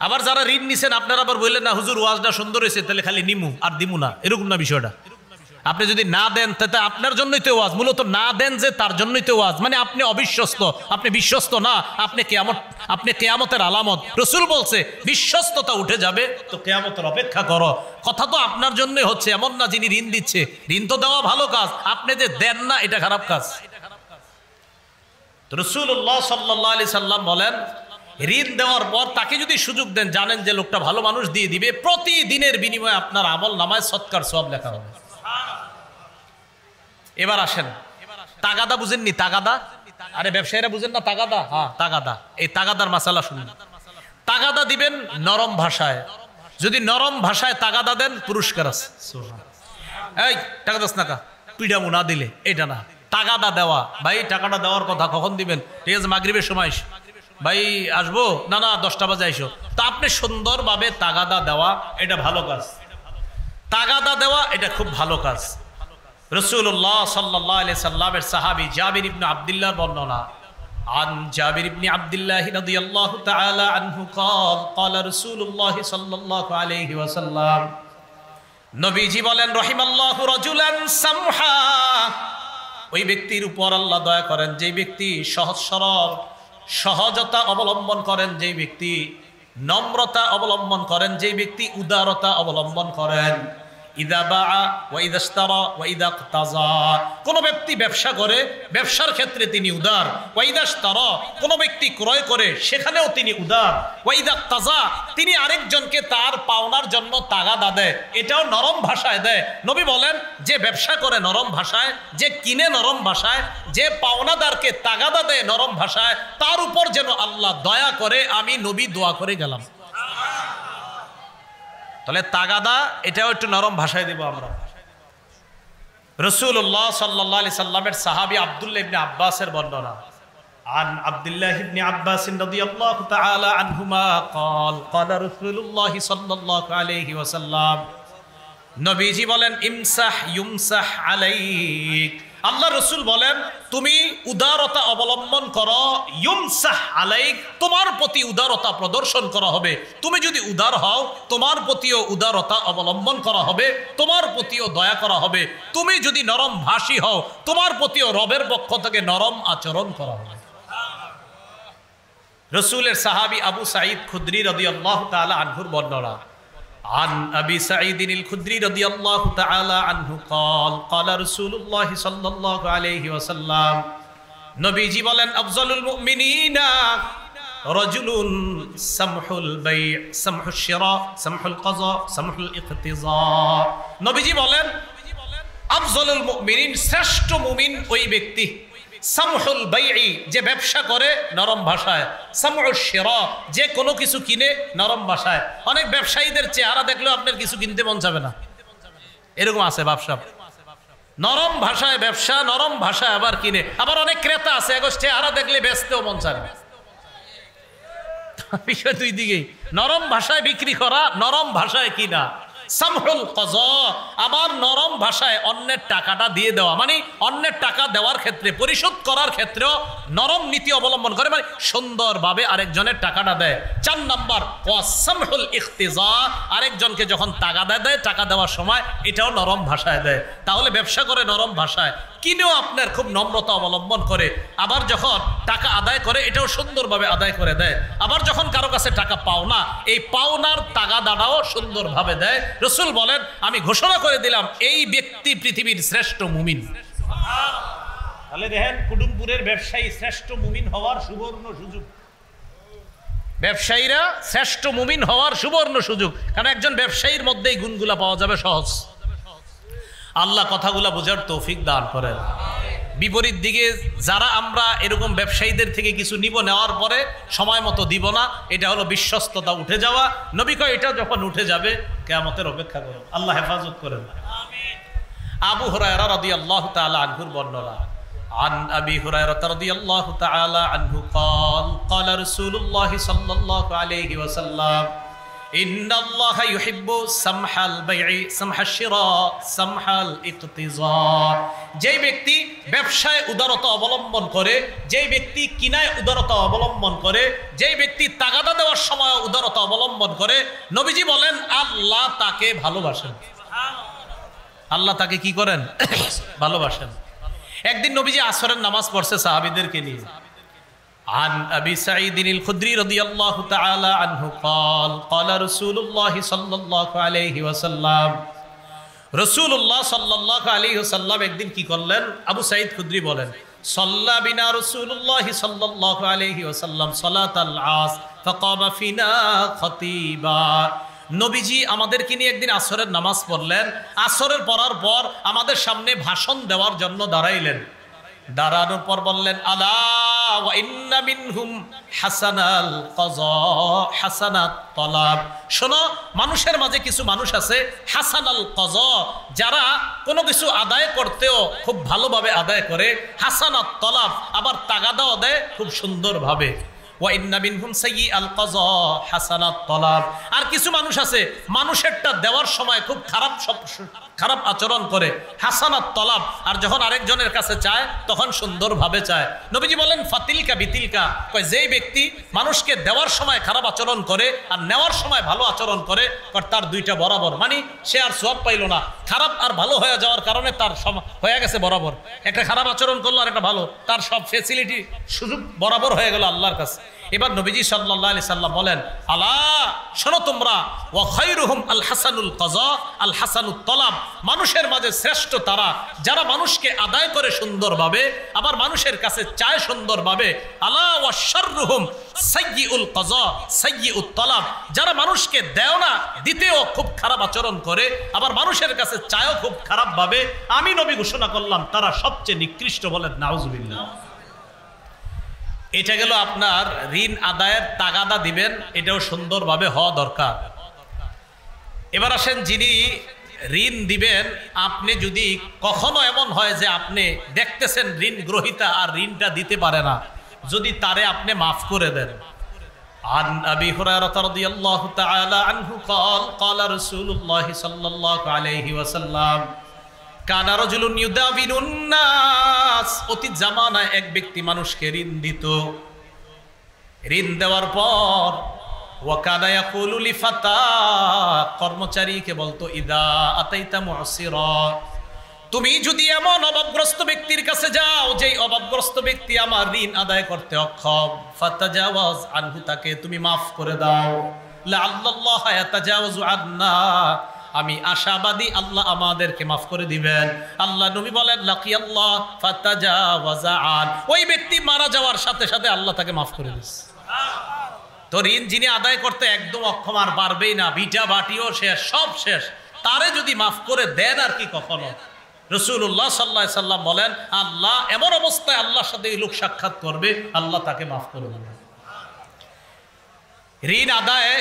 আবার যারা ঋণ নিছেন আপনারা আবার বললেন না হুজুর ওয়াজটা সুন্দর হয়েছে, তাহলে খালি নিমু আর দিমু না, এরকম না বিষয়টা। আপনি যদি না দেন তাতে আপনার জন্যই তো ওয়াজ, মূলত না দেন যে তার জন্যই তো ওয়াজ, মানে আপনি অবিশ্বস্ত, আপনি বিশ্বস্ত না, আপনি কিয়ামতের আলামত। রাসূল বলছে বিশ্বস্ততা উঠে যাবে, তো কিয়ামতের অপেক্ষা করো। কথা তো আপনার জন্যই হচ্ছে, এমন না যিনি ঋণ দিচ্ছে, ঋণ তো দেওয়া ভালো কাজ, আপনি যে দেন না এটা খারাপ কাজ। তো রাসূলুল্লাহ সাল্লাল্লাহু আলাইহি সাল্লাম বলেন, ঋণ দেওয়ার পর তাকে যদি সুযোগ দেন, জানেন যে লোকটা ভালো মানুষ দিয়ে দিবে, প্রতিদিনের বিনিময়ে আপনার আমল নামায় সৎকার সওয়াব লেখা হবে। এবার আসেন, তাগাদা বুঝেননি? তাগাদা, আরে ব্যবসায়ীরা বুঝেন না তাগাদা? হ্যাঁ তাগাদা, এই তাগাদার মাসালা শুনুন। তাগাদা দিবেন নরম ভাষায়, যদি নরম ভাষায় তাগাদা দেন পুরস্কার আছে। এই টাকা দাস না, পিডামু না দিলে এটা না, তাগাদা দেওয়া, ভাই টাকাটা দেওয়ার কথা কখন দিবেন? ঠিক আছে, মাগরিবের সময় ভাই আসবো, না না 10টা বাজে আইসো। তা আপনি সুন্দরভাবে তাগাদা দেওয়া এটা ভালো কাজ, তাগাদা দেওয়া এটা খুব ভালো কাজ। রাসূলুল্লাহ সাল্লাল্লাহু আলাইহি সাল্লামের সাহাবী জাবির ইবনে আব্দুল্লাহর বর্ণনা, عن جابر بن عبد الله رضي الله تعالى عنه قال قال رسول الله صلى الله عليه وسلم নবীজি বলেন রহিমাল্লাহু রাজুলান সামহা, ওই ব্যক্তির উপর আল্লাহ দয়া করেন যেই ব্যক্তি সহজ সরল সহজতা অবলম্বন করেন, যেই ব্যক্তি নম্রতা অবলম্বন করেন, যেই ব্যক্তি উদারতা অবলম্বন করেন। ইদা বাআ ওয়া ইদা ইশতারা ওয়া ইদা ইকতাজা, কোন ব্যক্তি ব্যবসা করে ব্যবসার ক্ষেত্রে তিনি উদার। ওয়া ইদা ইশতারা, কোন ব্যক্তি ক্রয় করে সেখানেও তিনি উদার। ওয়া ইদা ইকতাজা, তিনি আরেকজনকে তার পাওনার জন্য তাগাদা দেয়, এটাও নরম ভাষায় দেয়। নবী বলেন যে ব্যবসা করে নরম ভাষায়, যে কিনে নরম ভাষায়, যে পাওনাদারকে তাগাদা দেয় নরম ভাষায়, তার উপর যেন আল্লাহ দয়া করে, আমি নবী দোয়া করে গেলাম। তাহলে তাগাদা এটাও একটু নরম ভাষায় দিব আমরা। রাসূলুল্লাহ সাল্লাল্লাহু আলাইহি সাল্লামের সাহাবী আব্দুল্লাহ ইবনে আব্বাসের বর্ণনা, عن عبد الله بن عباس رضي الله تعالى عنهما قال قال رسول الله صلى الله عليه وسلم নবীজি বলেন ইমসাহ ইউমসাহ আলাইক, আল্লাহ রসুল বলেন তুমি উদারতা অবলম্বন করো, ইউমসাহ আলাইক, তোমার প্রতি উদারতা প্রদর্শন করা হবে। তুমি যদি উদার হও তোমার প্রতিও উদারতা অবলম্বন করা হবে, তোমার প্রতিও দয়া করা হবে। তুমি যদি নরম ভাষী হও তোমার প্রতিও রবের পক্ষ থেকে নরম আচরণ করা হবে। রসুলের সাহাবী আবু সাঈদ খুদরি রাদিয়াল্লাহু তাআলা আনহুর বর্ণনা, عن أبي سعيد الخدري رضي الله تعالى عنه قال قال رسول الله صلى الله عليه وسلم নবীজি বলেন আফজালুল মুমিনিনা রাজুলুন সামহুল বাই' সামহুশ শিরা সামহুল কাযা সামহুল ইকতিজা। নবীজি বলেন আফজালুল মুমিনিন, শ্রেষ্ঠ মুমিন ওই ব্যক্তি, সামহুল বাই'i, যে ব্যবসা করে নরম ভাষায়, সামহুশ শিরা, যে কোনো কিছু কিনে নরম ভাষায়। অনেক ব্যবসায়ীদের চেহারা দেখলেও আপনার কিছু কিনতে মন যাবে না, এরকম আছে ব্যবসা, নরম ভাষায় ব্যবসা, নরম ভাষায় আবার কিনে। আবার অনেক ক্রেতা আছে এগো চেহারা দেখলে বেচতেও মন চায় না। বিষয় দুই দিকেই, নরম ভাষায় বিক্রি করা, নরম ভাষায় কিনা। সামহুল কাযা, আবার নরম ভাষায় অন্যের টাকাটা দিয়ে দেওয়া, মানে অন্যের টাকা দেওয়ার ক্ষেত্রে, পরিশোধ করার ক্ষেত্রেও নরম নীতি অবলম্বন করে, মানে সুন্দরভাবে আরেকজনের টাকাটা দেয়। 4 নাম্বার ওয়া সামহুল ইখতিজা, আরেকজনকে যখন তাগাদা দেয় টাকা দেওয়ার সময় এটাও নরম ভাষায় দেয়। তাহলে ব্যবসা করে নরম ভাষায়, কিনেও আপনার খুব নম্রতা অবলম্বন করে, আবার যখন টাকা আদায় করে এটাও সুন্দরভাবে আদায় করে দেয়। আবার যখন কারো কাছে টাকা পাওনা, এই পাওনার তাগাদাটাও সুন্দরভাবে দেয়। রাসূল বলেন আমি ঘোষণা করে দিলাম এই ব্যক্তি পৃথিবীর শ্রেষ্ঠ মুমিন। তাহলে দেখেন কুটুমপুরের ব্যবসায়ী শ্রেষ্ঠ মুমিন হওয়ার সুবর্ণ সুযোগ, ব্যবসায়ীরা শ্রেষ্ঠ মুমিন হওয়ার সুবর্ণ সুযোগ, কারণ একজন ব্যবসায়ীর মধ্যেই গুণগুলা পাওয়া যাবে সহজ। আল্লাহ কথাগুলা বোঝার তৌফিক দান করেন। বিপরীত দিকে যারা আমরা এরকম ব্যবসায়ীদের থেকে কিছু নিব, নেওয়ার পরে সময় মতো দিব না, এটা হলো বিশ্বস্ততা উঠে যাওয়া। নবী কয় এটা যখন উঠে যাবে কিয়ামতের অপেক্ষা করুন, আল্লাহ হেফাজত করেন। আবু হুরায়রা রাদিয়াল্লাহু তাআলা আনহুর বর্ণনা, عن أبي هريرة رضي الله تعالى عنه قال قال رسول الله صلى الله عليه وسلم إن الله يحب سمح البيع سمح الشراء سمح الاقتضاء। যে ব্যক্তি ব্যবসায় উদারতা অবলম্বন করে, যে ব্যক্তি কিনায় উদারতা অবলম্বন করে, যে ব্যক্তি তাগাদা দেওয়ার সময় উদারতা অবলম্বন করে, নবীজি বলেন আল্লাহ তাকে ভালোবাসেন। আল্লাহ তাকে কি করেন? ভালোবাসেন। একদিন নবীজি আসরের নামাজ পড়ছে সাহাবীদেরকে নিয়ে। عن أبي سعيد الخدري رضي الله تعالى عنه قال قال رسول الله صلى الله عليه وسلم রাসূলুল্লাহ সাল্লাল্লাহু আলাইহি ওয়াসাল্লাম একদিন কি করলেন? আবু সাঈদ খুদরি বলেন সাল্লা বিনা রাসূলুল্লাহ সাল্লাল্লাহু আলাইহি ওয়াসাল্লাম সালাতাল আস ফাকামা ফিনা খতিবা। নবীজি আমাদেরকে নিয়ে একদিন আসরের নামাজ পড়লেন। আসরের পড়ার পর আমাদের সামনে ভাষণ দেওয়ার জন্য দাঁড়াইলেন। দাঁড়ানোর পর বললেন আলা ওয়া ইন্না মিনহুম হাসানাল কাযা হাসানাত তলাব। শোনো, মানুষের মাঝে কিছু মানুষ আছে হাসানাল কাযা, যারা কোনো কিছু আদায় করতেও খুব ভালোভাবে আদায় করে, হাসানাত তলাব আবার তাগাদাও দেয় খুব সুন্দরভাবে। ওয়া ইন্না মিনহুম সাইয়্যিআল কাযা হাসানাত তলাব। আর কিছু মানুষ আছে মানুষেরটা দেওয়ার সময় খুব খারাপ আচরণ করে, হাসানাত তলাব, আর যখন আরেকজনের কাছে চায় তখন সুন্দরভাবে চায়। নবীজি বলেন ফাতিলকা বিতিলকা, কয় যেই ব্যক্তি মানুষকে দেওয়ার সময় খারাপ আচরণ করে আর নেওয়ার সময় ভালো আচরণ করে, তার দুইটা বরাবর, মানে সে আর সওয়াব পাইল না, খারাপ আর ভালো হয়ে যাওয়ার কারণে তার হয়ে গেছে বরাবর। একটা খারাপ আচরণ করলো আর একটা ভালো, তার সব ফ্যাসিলিটি সুযোগ বরাবর হয়ে গেল আল্লাহর কাছে। এবার নবীজি সাল্লাল্লাহু আলাইহি সাল্লাম বলেন, আলা শোনো তোমরা, ওয়া খায়রুহুম আল হাসানুল কাযা আল হাসানুত তলাব, মানুষের মাঝে শ্রেষ্ঠ তারা যারা মানুষকে আদায় করে সুন্দরভাবে, আবার মানুষের কাছে চায় সুন্দরভাবে। আলা ওয়া শাররুহুম সাইয়্যিউল কাযা সাইয়্যিউত তলাব, যারা মানুষকে দেও না, দিতেও খুব খারাপ আচরণ করে, আবার মানুষের কাছে চায়ও খুব খারাপ ভাবে। আমি নবী ঘোষণা করলাম তারা সবচেয়ে নিকৃষ্ট। বলেন নাউজুবিল্লাহ। এটা গেল আপনার ঋণ আদায়ের তাগাদা দিবেন, এটাও সুন্দরভাবে হওয়া দরকার। এবার আসেন, যিনি ঋণ দিবেন, আপনি যদি কখনো এমন হয় যে আপনি দেখতেছেন ঋণ গ্রহীতা আর ঋণটা দিতে পারে না, যদি তারে আপনি মাফ করে দেন। عن أبي هريرة رضي الله تعالى عنه قال قال رسول الله صلى الله عليه وسلم কানা রাজুলুন ইউদাবিনুন নাস, অতীত জামানায় এক ব্যক্তি মানুষকে ঋণ দিত। ঋণ দেওয়ার পর ওয়া কানা ইয়াকুলু লিফাতা, কর্মচারীকে বলতো, ইদা আতাইতা মুসিরা, তুমি যদি এমন অভাবগ্রস্ত ব্যক্তির কাছে যাও যেই অভাবগ্রস্ত ব্যক্তি আমার ঋণ আদায় করতে অক্ষম, ফাতাজাওয়াজ আনহু, তাকে তুমি মাফ করে দাও। লাআল্লাল্লাহ ইয়াতাজাওয়াজু আন্না, আমি আশাবাদী আল্লাহ আমাদেরকে মাফ করে দিবেন। আল্লাহ নবী বলেন লাকিয়াল্লাহ ফাতাজাওয়াজা আন, ওই ব্যক্তি মারা যাওয়ার সাথে সাথে আল্লাহ তাকে মাফ করে দিয়েছে। তো ঋণ যিনি আদায় করতে একদম অক্ষম, আর পারবেই না, ভিটা বাটিও শেষ, সব শেষ, তারে যদি মাফ করে দেন আর কি কখনো। রাসূলুল্লাহ সাল্লাল্লাহু আলাইহি সাল্লাম বলেন, আল্লাহ এমন অবস্থায় আল্লাহর সাথে এই লোক সাক্ষাৎ করবে, আল্লাহ তাকে মাফ করে দেবেন। ঋণ আদায়ে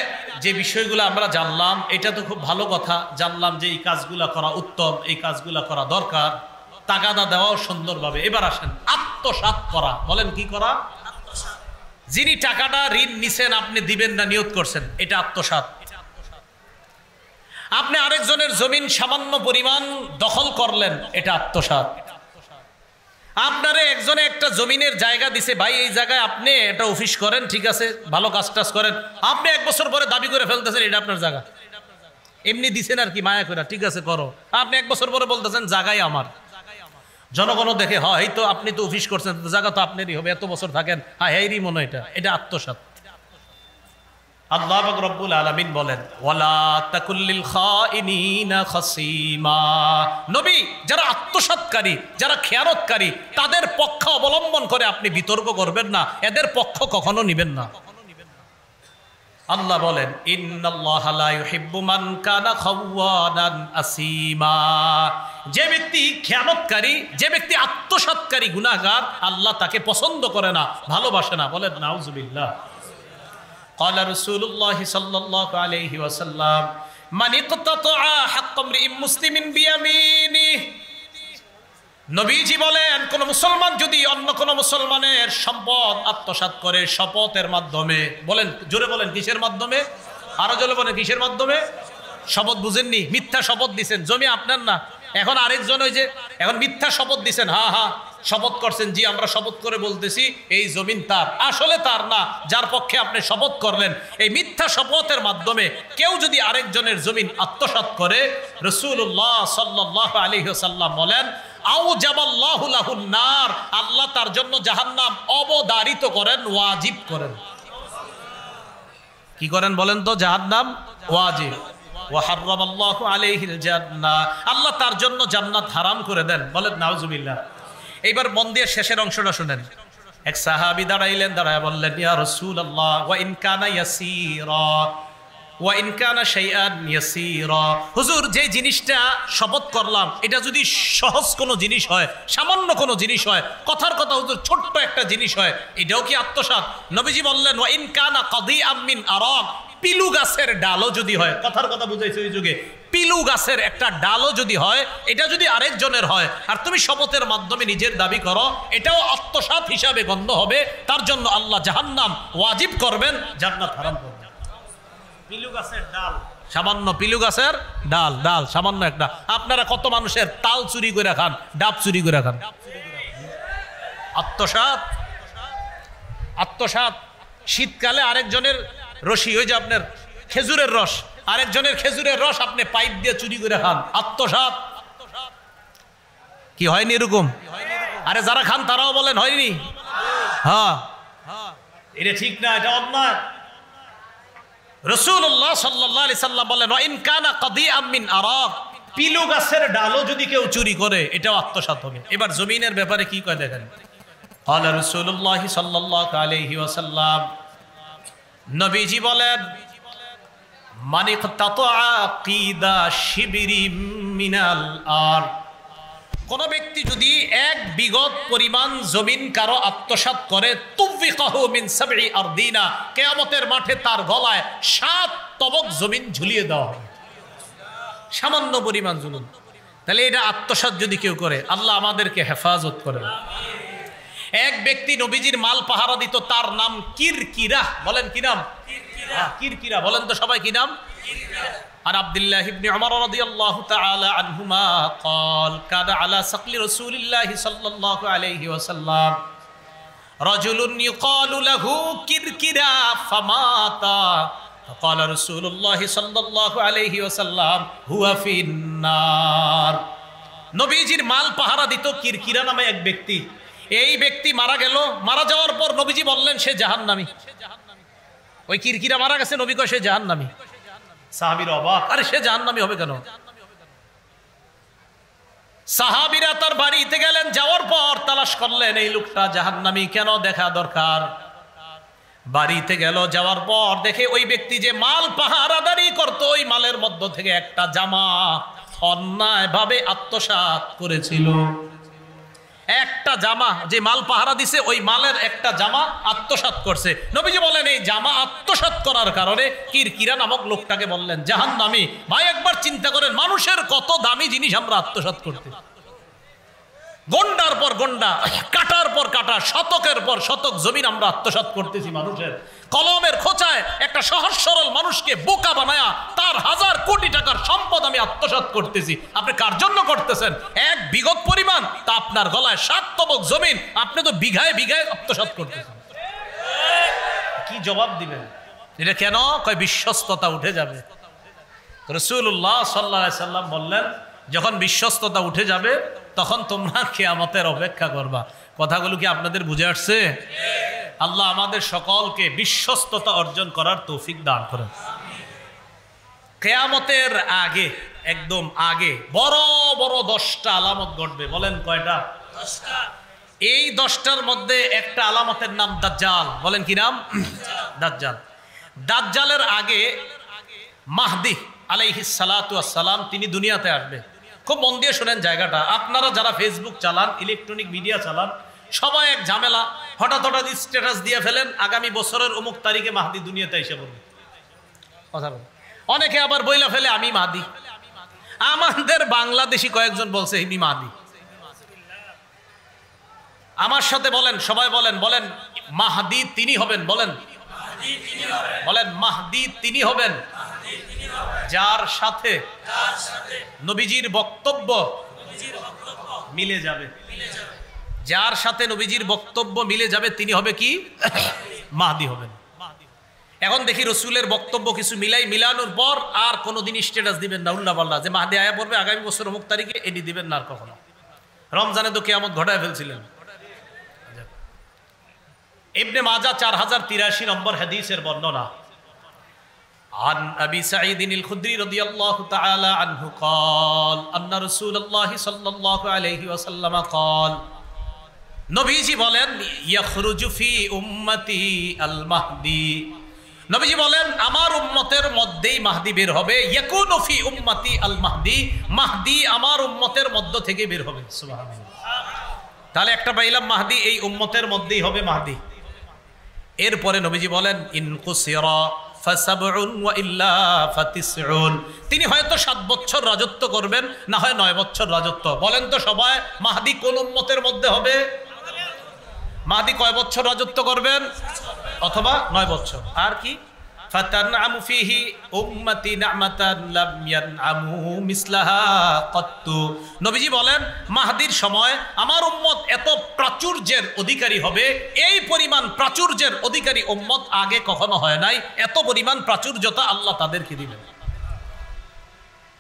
যে বিষয়গুলো আমরা জানলাম, এটা তো খুব ভালো কথা, জানলাম যে এই কাজগুলা করা উত্তম, এই কাজগুলা করা দরকার, তাগাদা দেওয়াও সুন্দরভাবে। এবার আসেন আত্মসাৎ করা। বলেন কি করা? যিনি টাকাটা ঋণ নিছেন, আপনি দিবেন না নিয়ত করছেন, এটা আত্মসাৎ। আপনি আরেকজনের জমিন সামান্য পরিমাণ দখল করলেন, এটা আত্মসাৎ। আপনারে একজনে একটা জমিনের জায়গা দিছে, ভাই এই জায়গায় আপনি একটা অফিস করেন, ঠিক আছে, ভালো কাজ টাজ করেন, আপনি 1 বছর পরে দাবি করে ফেলতেছেন এটা আপনার জায়গা। এমনি দিছেন আর কি, মায়া করে, ঠিক আছে করো, আপনি 1 বছর পরে বলতেছেন জায়গায় আমার। জনগণ দেখে, হয় তো আপনি তো অফিস করছেন, জায়গা তো আপনারই হবে, এত বছর থাকেন, হ্যাঁ হ্যাঁই মনে, এটা আত্মসাৎ। আল্লাহ পাক রব্বুল আলামিন বলেন, ওয়ালা তাকুল্লিল খাইনিনা খাসিমা, নবী যারা আত্মসাৎকারী, যারা খেয়ানতকারী, তাদের পক্ষ অবলম্বন করে আপনি বিতর্ক করবেন না, এদের পক্ষ কখনো নেবেন না। আল্লাহ বলেন, ইন্নাল্লাহা লা ইউহিব্বু মান কানা খাওয়ানান আসিমা, যে ব্যক্তি খেয়ানতকারী, যে ব্যক্তি আত্মসাৎকারী, গুনাহগার, আল্লাহ তাকে পছন্দ করে না, ভালোবাসে না। বলেন নাউজুবিল্লাহ। قال رسول الله صلى الله عليه وسلم من اقتطع حق امرئ مسلم بيمينه, নবীজি বলেন, কোন মুসলমান যদি অন্য কোন মুসলমানের সম্পদ আত্মসাৎ করে শপথের মাধ্যমে, বলেন জোরে বলেন কিসের মাধ্যমে, আরো জোরে বলেন কিসের মাধ্যমে, শপথ বুঝেননি, মিথ্যা শপথ দিছেন, জমি আপনার না, এখন আরেকজন ওই যে এখন মিথ্যা শপথ দিছেন, হ্যাঁ হ্যাঁ শপথ করছেন, জি আমরা শপথ করে বলতেছি এই জমিন তার, আসলে তার না, যার পক্ষে আপনি শপথ করলেন, এই মিথ্যা শপথের মাধ্যমে কেউ যদি আরেকজনের জমিন আত্মসাৎ করে, রাসূলুল্লাহ সাল্লাল্লাহু আলাইহি ওয়াসাল্লাম বলেন, আউজাবাল্লাহু লাহুন নার, আল্লাহ তার জন্য জাহান্নাম অবধারিত করেন, ওয়াজিব করেন। কি করেন বলেন তো? জাহান্নাম ওয়াজিব। ওয়া হারামাল্লাহু আলাইহিল জান্নাহ, আল্লাহ তার জন্য জান্নাত হারাম করে দেন। বলেন নাউজুবিল্লাহ। এইবার মন দিয়ে শেষের অংশটা শুনেন। এক সাহাবী দাঁড়াইলেন, দাঁড়ায় বললেন, ইয়া রাসূলুল্লাহ ওয়া ইন কানা ইয়াসীরা, ওয়া ইন কানা শাইআন ইয়াসীরা, হুজুর যে জিনিসটা শপথ করলাম এটা যদি সহজ কোনো জিনিস হয়, সামান্য কোনো জিনিস হয়, কথার কথা হুজুর ছোট্ট একটা জিনিস হয়, এটাও কি আত্মসাৎ? নবীজি বললেন ওয়া ইন কানা কাদিআম মিন আরাক, পিলু গাছের ডালও যদি হয়, কথার কথা বুঝাইছে ওই যুগে, পিলু গাছের একটা ডালও যদি হয়, এটা যদি আরেকজনের হয় আর তুমি শপথের মাধ্যমে নিজের দাবি করো, এটাও আত্মসাৎ হিসাবে গণ্য হবে। তার জন্য আল্লাহ জাহান্নাম ওয়াজিব করবেন, জান্নাত হারাম করবেন। পিলু গাছের ডাল, সামান্য পিলু গাছের ডাল, ডাল সামান্য একটা। আপনারা কত মানুষের তাল চুরি করে খান, ডাব চুরি করে খান। আত্মসাৎ, আত্মসাৎ। শীতকালে আরেকজনের রশি, ওই যে আপনার খেজুরের রস, আরেকজনের খেজুরের রস আপনি পাইপ দিয়ে চুরি করে খান, আত্মসাৎ। কি হয়নি এরকম? আরে যারা খান তারাও বলেন হয়নি? হ্যাঁ, এটা ঠিক না, এটা অন্যায়। রাসূলুল্লাহ সাল্লাল্লাহু আলাইহি সাল্লাম বলেন ওয়া ইন কানা কাদিআম মিন আরাক, পিলু গাছের ডালও যদি কেউ চুরি করে এটাও আত্মসাৎ হবে। এবার জমিনের ব্যাপারে কি কয় দেখেন। ক্বালা রাসূলুল্লাহ সাল্লাল্লাহু আলাইহি ওয়াসাল্লাম, নবীজি বলেন মান ইকতাতা কিদা শিবরিম মিনাল আর, কোন ব্যক্তি যদি এক বিগত পরিমাণ জমিন কারো আত্মসাৎ করে, তুফিকাহু মিন সাবঈ আরদিনা, কিয়ামতের মাঠে তার গলায় 7 তবক জমিন ঝুলিয়ে দেওয়া হবে। সামান্য পরিমাণ জুলুম। তাহলে এটা আত্মসাৎ যদি কেউ করে, আল্লাহ আমাদেরকে হেফাজত করেন। এক ব্যক্তি নবীজির মাল পাহারা দিত, তার নাম কিরকিরা। বলেন কি নাম? কিরকিরা। বলেন তো সবাই কি নাম? আর আব্দুল্লাহ ইবনে উমর রাদিয়াল্লাহু তাআলা আনহুমা قال كان على سقل رسول الله صلى الله عليه وسلم رجل يقال له كركرا فمات فقال رسول الله صلى الله عليه وسلم هو في النار। নবীজির মাল পাহারা দিত কিরকিরা নামে এক ব্যক্তি। এই ব্যক্তি মারা গেল, মারা যাওয়ার পর নবীজি বললেন সে জাহান্নামী। ওই কিরকিরা মারা গেছে, নবী কয় সে জাহান্নামী। সাহাবীরা অবাক, আরে সে জাহান্নামী হবে কেন? সাহাবীরা তার বাড়িতে গেলেন, যাওয়ার পর তালাশ করলেন এই লোকটা জাহান্নামী কেন, দেখা দরকার। বাড়িতে গেল, যাওয়ার পর দেখে ওই ব্যক্তি যে মাল পাহারাদারি করত, ওই মালের মধ্য থেকে একটা জামা অন্যায়ভাবে আত্মসাৎ করেছিল। একটা জামা, যে মাল পাহারা দিছে ওই মালের একটা জামা আত্মসাৎ করছে। নবীজি বলেন এই জামা আত্মসাৎ করার কারণে কিরকিরা নামক লোকটাকে বললেন জাহান্নামী। ভাই একবার চিন্তা করেন, মানুষের কত দামি জিনিস আমরা আত্মসাৎ করতে, গন্ডার পর গন্ডা, কাটার পর কাটা, শতকের পর শতক জমিন আমরা আত্মসাৎ করতেছি। মানুষের কলমের খোঁচায় একটা সহজ সরল মানুষকে বোকা বানায়া তার 1000 কোটি টাকার সম্পদ আমি আত্মসাৎ করতেছি। আপনি কার জন্য করতেছেন? এক বিগত পরিমাণ, তা আপনার গলায় 7 তবক জমিন, আপনি তো বিঘায় বিঘায় আত্মসাৎ করতেছেন। কি জবাব দিবেন? এটা কেন? কয় বিশ্বস্ততা উঠে যাবে। রাসূলুল্লাহ সাল্লাল্লাহু আলাইহি সাল্লাম বললেন যখন বিশ্বস্ততা উঠে যাবে তখন তোমরা কিয়ামতের অপেক্ষা করবা। কথাগুলো কি আপনাদের বুঝে আসছে? আল্লাহ আমাদের সকলকে বিশ্বস্ততা অর্জন করার তৌফিক দান করেন। কিয়ামতের আগে, একদম আগে বড় বড় 10টা আলামত ঘটবে। বলেন কয়টা? 10টা। এই 10টার মধ্যে একটা আলামতের নাম দাজ্জাল। বলেন কি নাম? দাজ্জাল। দাজ্জালের আগে মাহদি আলাইহিস সালাতু ওয়াস সালাম তিনি দুনিয়াতে আসবে। খুব মন দিয়ে শোনেন জায়গাটা। আপনারা যারা ফেসবুক চালান, ইলেকট্রনিক মিডিয়া চালান, সবাই এক ঝামেলা, হঠাৎ হঠাৎ স্ট্যাটাস দিয়ে ফেলেন আগামী বছরের অমুক তারিখে মাহদি দুনিয়াতে এসে পড়বে। কথা বলেন। অনেকে আবার বইলা ফেলে আমি মাহদি। আমাদের বাংলাদেশি কয়েকজন বলছে ইনি মাহদি। আমার সাথে বলেন, সবাই বলেন, বলেন মাহদি তিনি হবেন। বলেন বলেন মাহদি তিনি হবেন যার সাথে নবীজির বক্তব্য মিলে যাবে। যার সাথে নবীজির বক্তব্য মিলে যাবে তিনি হবে কি? মাহদি হবেন। এখন দেখি রসুলের বক্তব্য কিছু মিলানোর পর আর কোনোদিন স্ট্যাটাস দিবেন না উল্লাপাল্লা যে মাহদি আয়া পড়বে আগামী বছর অমুক তারিখে, এটি দিবেন না আর কখনো। রমজানে তো কিয়ামত ঘটায় ফেলছিলেন। ইবনে মাজাহ 4083 নম্বর হাদিসের বর্ণনা। عن أبي سعيد الخدري رضي الله تعالى عنه قال أن رسول الله صلى الله عليه وسلم قال নবীজি বলেন يخرج في أمتي المهدي নবীজি বলেন আমার উম্মতের মধ্যেই মাহদি বের হবে, ইয়াকুনু ফি উম্মতি আল মাহদি, মাহদি আমার উম্মতের মধ্য থেকে বের হবে। সুবহানাল্লাহ। তাহলে একটা পাইলাম মাহদি এই উম্মতের মধ্যেই হবে মাহদি। এরপরে নবীজি বলেন ইনকুসিরা ফাসাবউন ওয়া ইল্লা ফাতিসউন, তিনি হয়তো 7 বছর রাজত্ব করবেন, না হয় 9 বছর রাজত্ব। বলেন তো সবাই, মাহদি কোন উম্মতের মধ্যে হবে? মাহদি কয় বছর রাজত্ব করবেন? অথবা 9 বছর। আর কি? ফাতানআমু ফিহি উম্মতি নি'মাতান লাম ইয়ানআমু মিসলাহা কত্তু। নবীজি বলেন মাহদির সময় আমার উম্মত এত প্রাচুর্যের অধিকারী হবে, এই পরিমাণ প্রাচুর্যের অধিকারী উম্মত আগে কখনো হয় নাই। এত পরিমাণ প্রাচুর্যতা আল্লাহ তাদেরকে দিবেন।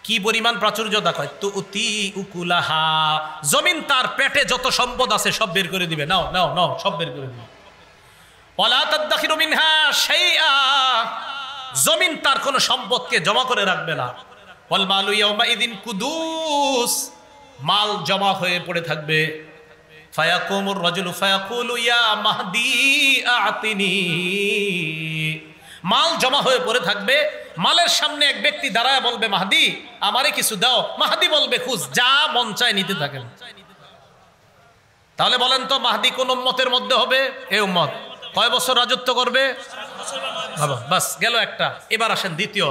কি পরিমাণ প্রাচুর্যতা? কয় তুতি উকুলাহা, জমিন তার পেটে যত সম্পদ আছে সব বের করে দিবে। নাও নাও নাও, সব বের করে দিবে। ওয়ালা তাদাখিরু মিনহা শাইআ, জমিন তার কোনো সম্পদকে জমা করে রাখবে না। ওয়াল মালু ইয়াউমা ইযিন কুদুস, মাল জমা হয়ে পড়ে থাকবে। ফায়াকুমুর রাজুলু ফায়াকুলু ইয়া মাহদি আতিনি, মাল জমা হয়ে পড়ে থাকবে, মালের সামনে এক ব্যক্তি দাঁড়ায় বলবে মাহদি আমারে কিছু দাও। মাহদি বলবে খুঁজ, যা মন চায় নিতে থাকেন। তাহলে বলেন তো মাহদি কোন উম্মতের মধ্যে হবে? এই উম্মত। কয় বছর রাজত্ব করবে? বাস গেল একটা। এবার আসেন দ্বিতীয়।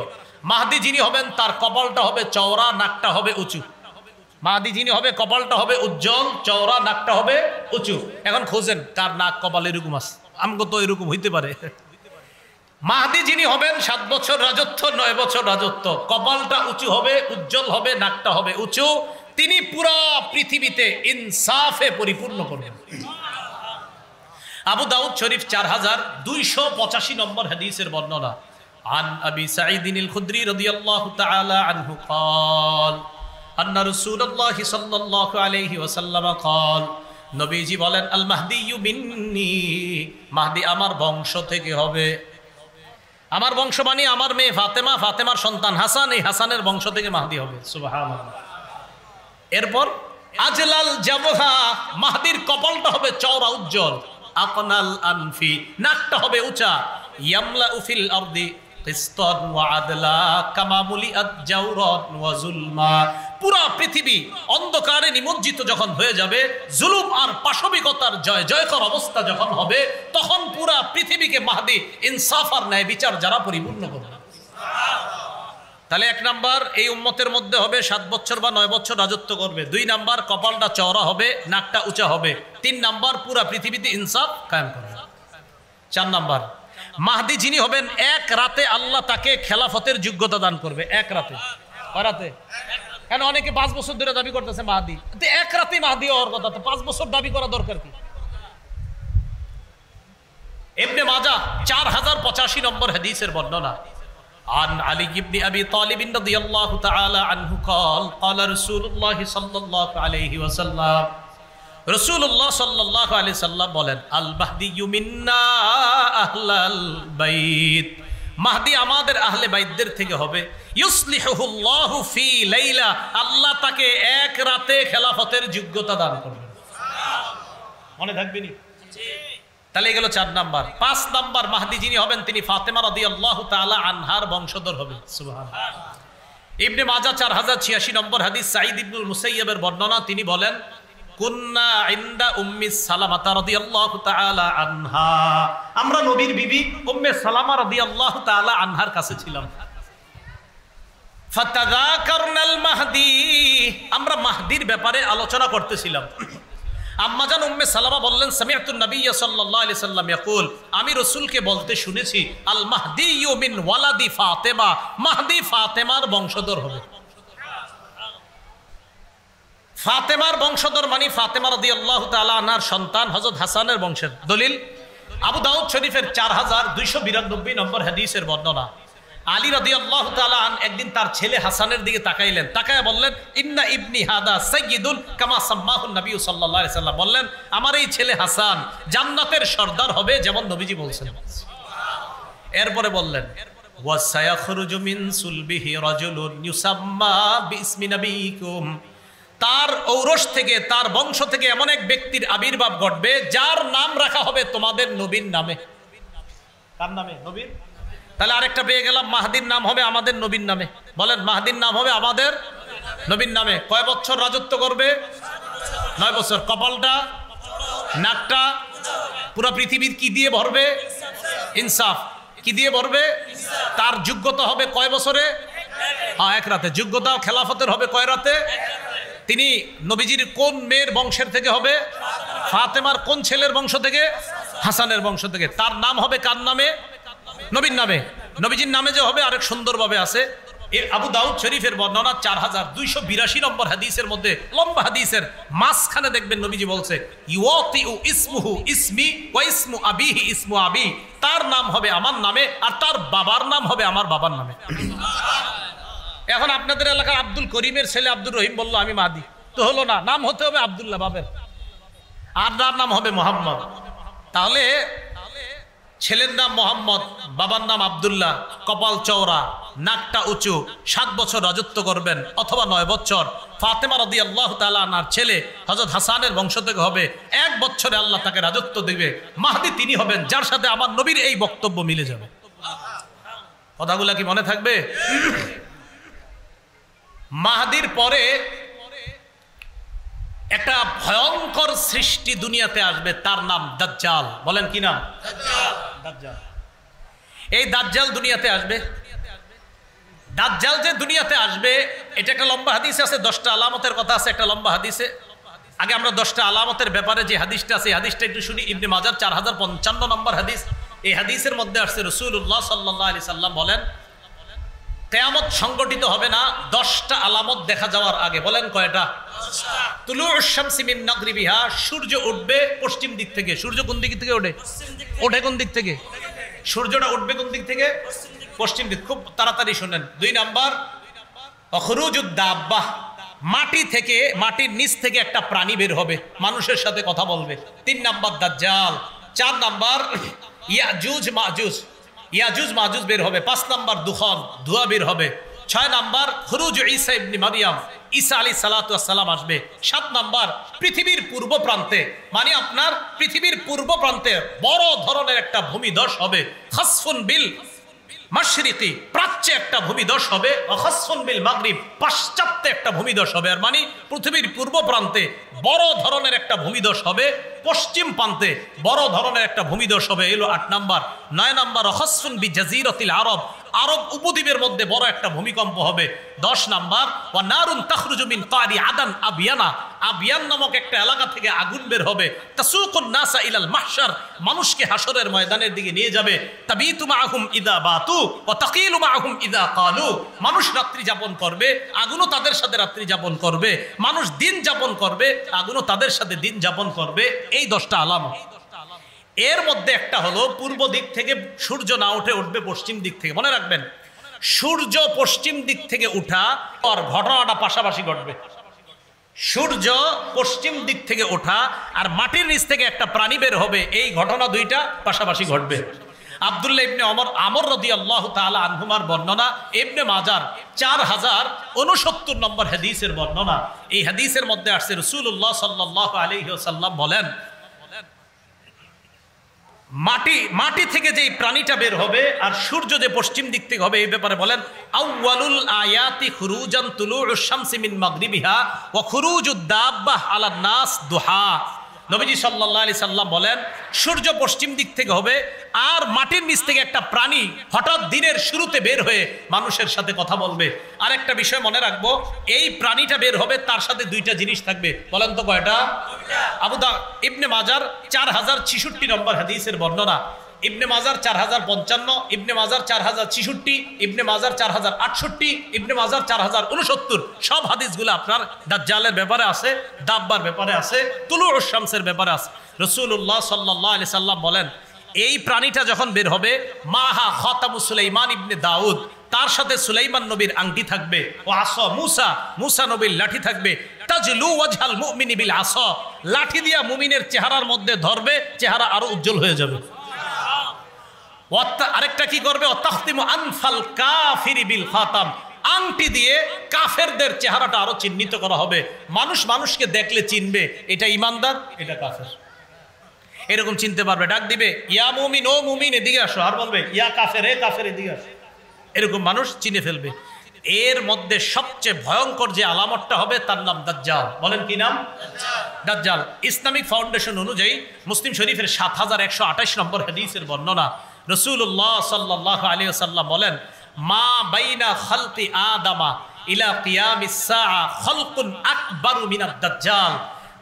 মাহদি যিনি হবেন তার কপালটা হবে চওড়া, নাকটা হবে উঁচু। মাহদি যিনি হবে কপালটা হবে উজ্জ্বল, চওড়া, নাকটা হবে উঁচু। এখন খোঁজেন কার নাক কপাল এরকম আছে, আমগো তো এরকম হইতে পারে। মাহদি যিনি হবেন 7 বছর রাজত্ব, 9 বছর রাজত্ব, কপালটা উঁচু হবে, উজ্জ্বল হবে, নাকটা হবে উঁচু, তিনি পুরা পৃথিবীতে ইনসাফে পরিপূর্ণ করবেন। আবু দাউদ শরীফ 4285 নম্বর হাদিসের বর্ণনা। আন আবি সাঈদিনিল খুদরি রাদিয়াল্লাহু তাআলা আনহু قال আন্না রাসূলুল্লাহি সাল্লাল্লাহু আলাইহি ওয়াসাল্লাম قال, নবীজি বলেন আল মাহদিয়্যু মিন্নি, মাহদি আমার বংশ থেকে হবে। আমার বংশ মানে আমার মেয়ে ফাতেমা, ফাতেমার সন্তান হাসান, এই হাসানের বংশ থেকে মাহদি হবে। সুবহানাল্লাহ। এরপর আজলাল জাবহা, মাহদির কপালটা হবে চওড়া, উজ্জ্বল। আকনাল আনফি, নাকটা হবে উঁচা। ইয়ামলা উফিল আরদি কিসতান ওয়া আদলা কামা মুলিআত জাওরান ওয়া যুলমা, পুরা পৃথিবী অন্ধকারে নিমজ্জিত যখন হয়ে যাবে, জুলুম আর পাশবিকতার জয় জয়কর অবস্থা যখন হবে, তখন পুরা পৃথিবীকে মাহদি ইনসাফ আর ন্যায় বিচার যারা পরিপূর্ণ করবে। তাহলে 1 নাম্বার এই উম্মতের মধ্যে হবে 7 বছর বা 9 বছর রাজত্ব করবে। 2 নাম্বার কপালটা চওড়া হবে, নাকটা উঁচা হবে। 3 নাম্বার পুরা পৃথিবীতে ইনসাফ কায়েম করবে। 4 নাম্বার মাহদি যিনি হবেন এক রাতে আল্লাহ তাকে খেলাফতের যোগ্যতা দান করবে। এক রাতে। কয় রাতে? কেন অনেকে 5 বছর ধরে দাবি করতেছে মাহদি, এক রাতে মাহদি হওয়ার কথা, তো 5 বছর দাবি করা দরকার কি? ইবনে মাজাহ 4085 নম্বর হাদিসের বর্ণনা। عن علي بن أبي طالب رضي الله تعالى عنه قال قال رسول الله صلى الله عليه وسلم, রাসূলুল্লাহ সাল্লাল্লাহু আলাইহি ওয়াসাল্লাম বলেন আল মাহদিয়্যু মিন্না আহলাল বাইত, মাহদি আমাদের আহলে বাইতদের থেকে হবে। ইউসলিহুল্লাহু ফি লাইলা, আল্লাহ তাকে এক রাতে খেলাফতের যোগ্যতা দান করবেন। মনে থাকবে নি? তাহলে এগুলো 4 নাম্বার। 5 নাম্বার মাহদি যিনি হবেন তিনি ফাতেমা রাদিয়াল্লাহু তাআলা আনহার বংশধর হবে। সুবহানাল্লাহ। ইবনে মাজাহ 4086 নম্বর হাদিস, সাঈদ ইবনুল মুসাইয়্যিবের বর্ণনা, তিনি বলেন কুন্না ইনদা উম্মি সালামা রাদিয়াল্লাহু তাআলা আনহা, আমরা নবীর বিবি উম্মে সালামা রাদিয়াল্লাহু তাআলা আনহার কাছে ছিলাম। ফাতাযাকারনাল মাহদি, আমরা মাহদির ব্যাপারে আলোচনা করতেছিলাম। আম্মাজান উম্মে সালামা বললেন সামিআতুন নবিয়্য সাল্লাল্লাহু আলাইহি সাল্লাম ইয়াকুল, আমি রাসূলকে বলতে শুনেছি আল মাহদিয়্যু মিন ওয়ালাদি ফাতেমা, মাহদি ফাতেমার বংশধর হবে। ফাতেমার বংশধর মানে ফাতেমা রাদিয়াল্লাহু তাআলা আনহার সন্তান হযরত হাসানের বংশের। দলিল আবু দাউদ শরীফের 4292 নম্বর হাদিসের বর্ণনা। আলী রাদিয়াল্লাহু তাআলা আন একদিন তার ছেলে হাসানের দিকে তাকাইলেন, তাকায় বললেন ইন্না ইবনি হাদা সাইয়্যিদুন কামা সাম্মাহুন নবী সাল্লাল্লাহু আলাইহি সাল্লাম, বললেন আমার এই ছেলে হাসান জান্নাতের সর্দার হবে, যেমন নবীজি বলেছেন। এরপরে বললেন ওয়া সায়াখরুজু মিন সুলবিহি রাজুলুন ইউসাম্মা বিইসমি নবীকুম, তার ঔরস থেকে, তার বংশ থেকে এমন এক ব্যক্তির আবির্ভাব ঘটবে যার নাম রাখা হবে তোমাদের নবীর নামে। কার নামে? নবীর। তাহলে আরেকটা পেয়ে গেলাম, মাহদির নাম হবে আমাদের নবীর নামে। বলেন, মাহদির নাম হবে আমাদের নবীর নামে। কয় বছর রাজত্ব করবে? 9 বছর। কপালটা, নাকটা পুরো পৃথিবীর কি দিয়ে ভরবে? ইনসাফ। কি দিয়ে ভরবে? তার যোগ্যতা হবে কয় বছরে? হ্যাঁ, 1 রাতে। যোগ্যতা খেলাফতের হবে কয় রাতে? তিনি নবীজির কোন মেয়ের বংশের থেকে হবে? ফাতেমার কোন ছেলের বংশ থেকে? হাসানের বংশ থেকে। তার নাম হবে কার নামে? নবীর নামে। নবীজির নামে যে হবে আরেক সুন্দরভাবে আছে। আবু দাউদ শরীফের বর্ণনা 4282 নম্বর হাদিসের মধ্যে, লম্বা হাদিসের মাঝখানে দেখবেন নবীজি বলছে, ইউতিউ ইসমুহু ইসমি ওয়া ইসমু আবিহি ইসমু আবি। তার নাম হবে আমার নামে আর তার বাবার নাম হবে আমার বাবার নামে। এখন আপনাদের এলাকার আব্দুল করিমের ছেলে আব্দুর রহিম বলল আমি মাহদি, তো হলো না, নাম হতে হবে আব্দুল্লাহ বাবের, আর তার নাম হবে মোহাম্মদ। তাহলে ছেলের নাম মোহাম্মদ, বাবার নাম আব্দুল্লাহ, কপাল চওড়া, নাকটা উঁচু, 7 বছর রাজত্ব করবেন অথবা 9 বছর। ফাতেমা রাদিয়াল্লাহু তাআলা আনহার ছেলে হযরত হাসানের বংশ থেকে হবে, 1 বছরে আল্লাহ তাকে রাজত্ব দেবে। মাহদি তিনি হবেন যার সাথে আমার নবীর এই বক্তব্য মিলে যাবে। কথাগুলা কি মনে থাকবে? মাহদির পরে একটা ভয়ঙ্কর সৃষ্টি দুনিয়াতে আসবে, তার নাম দাজ্জাল। বলেন কি নাম? দাজ্জাল। এই দাজ্জাল দুনিয়াতে আসবে। দাজ্জাল যে দুনিয়াতে আসবে এটা একটা লম্বা হাদিসে আছে, 10টা আলামতের কথা আছে একটা লম্বা হাদিসে। আগে আমরা 10টা আলামতের ব্যাপারে যে হাদিসটা আছে এই হাদিসটা একটু শুনি। ইবনে মাজার 4055 নম্বর হাদিস। এই হাদিসের মধ্যে আসছে রাসূলুল্লাহ সাল্লাল্লাহু আলাইহি সাল্লাম বলেন, কিয়ামত সংগঠিত হবে না 10টা আলামত দেখা যাওয়ার আগে। বলেন কয়টা? 10টা। তুলুউশ শামসি মিন মাগরিবিহা, সূর্য উঠবে পশ্চিম দিক থেকে। সূর্য কোন দিক থেকে ওঠে? ওঠে কোন দিক থেকে? সূর্যটা উঠবে কোন দিক থেকে? পশ্চিম দিক। খুব তাড়াতাড়ি শুনেন। 2 নাম্বার, খুরুজুদ দাব্বাহ, মাটি থেকে, মাটির নিচ থেকে একটা প্রাণী বের হবে, মানুষের সাথে কথা বলবে। 3 নাম্বার দাজ্জাল। 4 নাম্বার ইয়াজুজ মাজুজ, ইয়াজুজ মাজুজ বের হবে। 5 নাম্বার দুখান, ধোঁয়া বের হবে। 6 নাম্বার খুরুজ ঈসা ইবনে মারইয়াম, ঈসা আলাইহিস সালাতু ওয়াস সালাম আসবে। 7 নাম্বার পৃথিবীর পূর্ব প্রান্তে, মানে আপনার পৃথিবীর পূর্ব প্রান্তে বড় ধরনের একটা ভূমিধস হবে। খাসফুন বিল মাশরিকি, প্রাচ্যে একটা ভূমিধস হবে। খাসফুন বিল মাগরিব, পাশ্চাত্যে একটা ভূমিধস হবে। আর মানে পৃথিবীর পূর্ব প্রান্তে বড় ধরনের একটা ভূমিধস হবে, পশ্চিম প্রান্তে বড় ধরনের একটা ভূমিধস হবে। এলো 8 নাম্বার। 9 নাম্বার খাসফুন বি জাজিরাতিল আরব, আরব উপদ্বীপের মধ্যে বড় একটা ভূমিকম্প হবে। 10 নাম্বার ওয়া নারুন তাখরুজু মিন কারি আদান আবিয়ানা, আবিয়ান নামক একটা এলাকা থেকে আগুন বের হবে। তাসুকুন নাসা ইলাল মাহশার, মানুষকে হাসরের ময়দানের দিকে নিয়ে যাবে। তাবিতু মাআহুম ইদা বাতু ওয়া তাকিলু মাআহুম ইদা ক্বালু, মানুষ রাত্রি যাপন করবে, আগুনও তাদের সাথে রাত্রি যাপন করবে। মানুষ দিন যাপন করবে, আগুনও তাদের সাথে দিন যাপন করবে। এই 10টা আলামত। এর মধ্যে একটা হলো পূর্ব দিক থেকে সূর্য না উঠে উঠবে পশ্চিম দিক থেকে। মনে রাখবেন, সূর্য পশ্চিম দিক থেকে উঠা আর ঘটনাটা পাশাপাশি ঘটবে। সূর্য পশ্চিম দিক থেকে ওঠা আর মাটির নিচ থেকে একটা প্রাণী বের হবে, এই ঘটনা 2টা পাশাপাশি ঘটবে। আব্দুল্লাহ ইবনে আমর রাদিয়াল্লাহু তাআলা আনহুমার বর্ণনা, ইবনে মাজার 4069 নম্বর হাদিসের বর্ণনা। এই হাদিসের মধ্যে আসছে রাসূলুল্লাহ সাল্লাল্লাহু আলাইহি ওয়াসাল্লাম বলেন, মাটি থেকে যে প্রাণীটা বের হবে আর সূর্য যে পশ্চিম দিক থেকে হবে, এই ব্যাপারে বলেন, আউয়ালুল আয়াতি খুরুজান তুলুউশ শামসি মিন মাগরিবিহা ওয়া খুরুজুদ দাব্বাহ আলান নাস দুহা। নবীজি সাল্লাল্লাহু আলাইহি সাল্লাম বলেন, সূর্য পশ্চিম দিক থেকে হবে আর মাটির নিচ থেকে একটা প্রাণী হঠাৎ দিনের শুরুতে বের হয়ে মানুষের সাথে কথা বলবে। আর একটা বিষয় মনে রাখবো, এই প্রাণীটা বের হবে তার সাথে 2টা জিনিস থাকবে। বলেন তো কয়টা? 2টা। আবু দাউদ ইবনে মাজার 4066 নম্বর হাদিসের বর্ণনা। ইবনে মাজার 4055, ইবনে মাজার 4066, ইবনে মাজার 4068, ইবনে মাজার 4069। সব হাদিসগুলো আপনার দাজ্জালের ব্যাপারে আছে, দাব্বার ব্যাপারে আছে, তুলুউশ শামসের ব্যাপারে আছে। রাসূলুল্লাহ সাল্লাল্লাহু আলাইহি সাল্লাম বলেন, এই প্রাণীটা যখন বের হবে, মাহা খাতামু সুলাইমান ইবনে দাউদ, তার সাথে সুলাইমান নবীর আংটি থাকবে। ও আসা মুসা, মুসা নবীর লাঠি থাকবে। তাজলু ওয়াজহাল মুমিনি বিল আসা, লাঠি দিয়া মুমিনের চেহারার মধ্যে ধরবে, চেহারা আরো উজ্জ্বল হয়ে যাবে। আরেকটা কি করবে? তাখতিমু আনফাল কাফিরি বিল খাতাম, আংটি দিয়ে কাফেরদের চেহারাটা আরো চিহ্নিত করা হবে। মানুষ মানুষকে দেখলে চিনবে এটা ঈমানদার, এটা কাফের। এরকম চিনতে পারবে, ডাক দিবে ইয়া মুমিন, ও মুমিন এদিকে আসো, আর বলবে ইয়া কাফের, এ কাফের এদিকে আসো। এরকম মানুষ চিনে ফেলবে। এর মধ্যে সবচেয়ে ভয়ঙ্কর যে আলামতটা হবে তার নাম দাজ্জাল। বলেন কি নাম? দাজ্জাল। ইসলামিক ফাউন্ডেশন অনুযায়ী মুসলিম শরীফের ৭১২৮ নম্বর হাদিসের বর্ণনা, রাসূলুল্লাহ সাল্লাল্লাহু আলাইহি ওয়াসাল্লাম বলেন, মা বাইনা খালকি আদামা ইলা কিয়ামিস সাআ খালকুন আকবারু মিনাদ দাজ্জাল।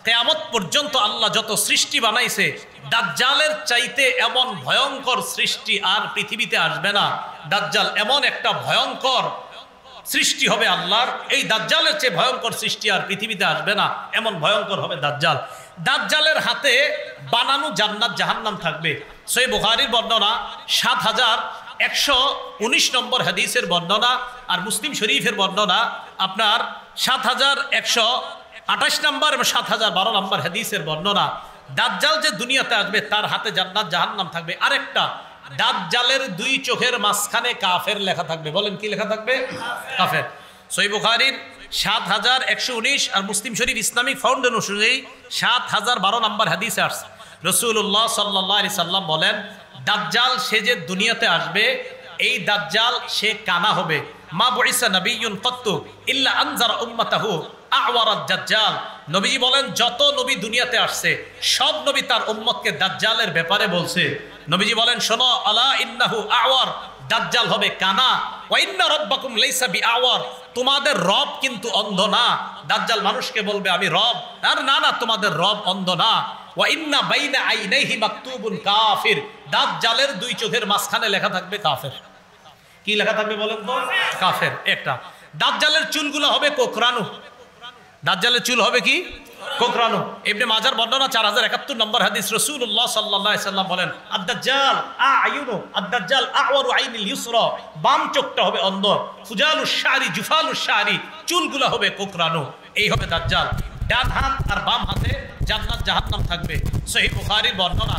কিয়ামত পর্যন্ত আল্লাহ যত সৃষ্টি বানাইছে, দাজ্জালের চাইতে এমন ভয়ঙ্কর সৃষ্টি আর পৃথিবীতে আসবে না। দাজ্জাল এমন একটা ভয়ঙ্কর সৃষ্টি হবে আল্লাহর, এই দাজ্জালের চেয়ে ভয়ঙ্কর সৃষ্টি আর পৃথিবীতে আসবে না, এমন ভয়ঙ্কর হবে দাজ্জাল। দাজ্জালের হাতে বানানো জান্নাত জাহান্নাম থাকবে। সহিহ বুখারীর বর্ণনা ৭১১৯ নম্বর হাদিসের বর্ণনা, আর মুসলিম শরীফের বর্ণনা আপনার ৭১২৮ নম্বর এবং ৭০১২ নম্বর হাদিসের বর্ণনা। দাজ্জাল যে দুনিয়াতে আসবে তার হাতে জান্নাত জাহান্নাম থাকবে। আরেকটা, দাজ্জালের দুই চোখের মাঝখানে কাফের লেখা থাকবে। বলেন কি লেখা থাকবে? কাফের। সহিহ বুখারীর ৭১১৯ আর মুসলিম শরীফ ইসলামিক ফাউন্ডেশন অনুযায়ী ৭০১২ নম্বর হাদিসে আসছে, রাসূলুল্লাহ সাল্লাল্লাহু আলাইহি সাল্লাম বলেন, দাজ্জাল সে যে দুনিয়াতে আসবে, এই দাজ্জাল সে কানা হবে। মা বুইসা নবিয়্যুন কত্তু ইল্লা আনজারা উম্মাতাহু আওয়ারাদ দাজ্জাল। নবীজি বলেন, যত নবী দুনিয়াতে আসছে সব নবী তার উম্মতকে দাজ্জালের ব্যাপারে বলছে। নবীজি বলেন, শোনো, আলা ইন্নাহু আওয়ার, দাজ্জাল হবে কানা। ওয়া ইন্না রাব্বাকুম লাইসা বিআওয়ার, তোমাদের রব কিন্তু অন্ধ না। দাজ্জাল মানুষকে বলবে আমি রব, আর না না, তোমাদের রব অন্ধ না। ওয়া ইন্না বাইনা আইনাইহি মাকতুবুন কাফির, দাজ্জালের দুই চোখের মাঝখানে লেখা থাকবে কাফের। কি লেখা থাকবে বলেন তো? কাফের। একটা, দাজ্জালের চুলগুলো হবে কোকরানো। দাজ্জালের চুল হবে কি? কোকরানো। ইবনে মাজার বর্ণনা 4071 নম্বর হাদিস, রাসূলুল্লাহ সাল্লাল্লাহু আলাইহি সাল্লাম বলেন, আদ-দাজ্জাল আ'য়ুনু, আদ-দাজ্জাল আ'ওয়ারু আইনিল ইউসরা, বাম চোখটা হবে অন্ধ। ফুজালুশ শারি জুফালুশ শারি, চুলগুলো হবে কোকরানো। এই হবে দাজ্জাল। ডান হাত আর বাম হাতে জান্নাত জাহান্নাম থাকবে। সহিহ বুখারীর বর্ণনা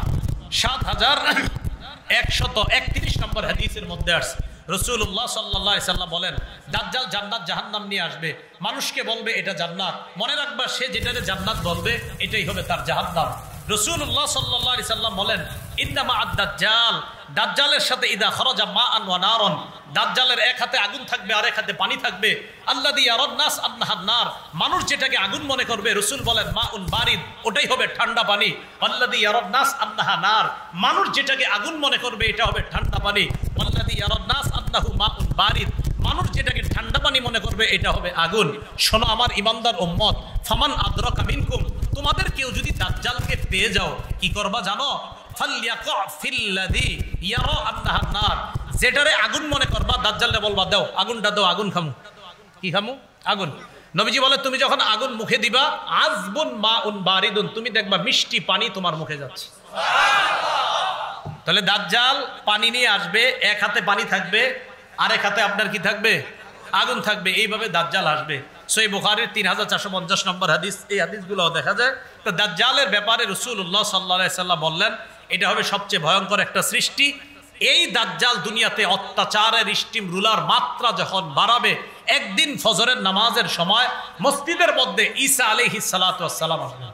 ৭১৩১ নম্বর হাদিসের মধ্যে আসছে, রাসূলুল্লাহ সাল্লাল্লাহু আলাইহি সাল্লাম বলেন, দাজ্জাল জান্নাত জাহান্নাম নিয়ে আসবে, মানুষকে বলবে এটা জান্নাত। মনে রাখবা, সে যেটারে জান্নাত বলবে এটাই হবে তার জাহান্নাম। রাসূলুল্লাহ সাল্লাল্লাহু আলাইহি সাল্লাম বলেন, ইন্নামা আদ-দাজ্জাল, দাজ্জালের সাথে ইদা খরাজা মাআন ওয়া নারন, দাজ্জালের এক হাতে আগুন থাকবে আর এক হাতে পানি থাকবে। আল্লাযী ইয়ারান নাস আন্নাহান নার, মানুষ যেটাকে আগুন মনে করবে, রাসূল বলেন মাউন বারিদ, ওটাই হবে ঠান্ডা পানি। আল্লাযী ইয়ারান নাস আন্নাহা নার, মানুষ যেটাকে আগুন মনে করবে এটা হবে ঠান্ডা পানি। আল্লাযী ইয়ারান নাস আন্নাহু মাউন বারিদ, মানুষ যেটাকে ঠান্ডা পানি মনে করবে এটা হবে আগুন। শোনো আমার ইমানদার উম্মত, ফামান আদরাকা মিনকুম, তোমাদের কেউ যদি দাজ্জালকে পেয়ে যাও, কি করবা জানো? ফালইয়াকা ফিল্লাযী ইয়ারা আন্নাহান নার, যেটারে আগুন মনে করবা দাজ্জালকে বলবা দাও আগুনটা দাও, আগুন খামু। কি খামু? আগুন। নবীজি বলে, তুমি যখন আগুন মুখে দিবা, আযবুন মাউন বারিদুন, তুমি দেখবা মিষ্টি পানি তোমার মুখে যাচ্ছে। তাহলে দাজ্জাল পানি নিয়ে আসবে, এক হাতে পানি থাকবে আর এক হাতে আপনার কি থাকবে? আগুন থাকবে। এইভাবে দাজ্জাল আসবে। সহিহ বুখারীর 3450 নম্বর হাদিস, এই হাদিসগুলো দেখা যায়। তো দাজ্জালের ব্যাপারে রাসূলুল্লাহ সাল্লাল্লাহু আলাইহি সাল্লাম বললেন, এটা হবে সবচেয়ে ভয়ঙ্কর একটা সৃষ্টি। এই দাজ্জাল দুনিয়াতে অত্যাচারের স্টিম রুলার মাত্রা যখন বাড়াবে, একদিন ফজরের নামাজের সময় মসজিদের মধ্যে ঈসা আলাইহিস সালাতু ওয়াস সালাম আসবেন।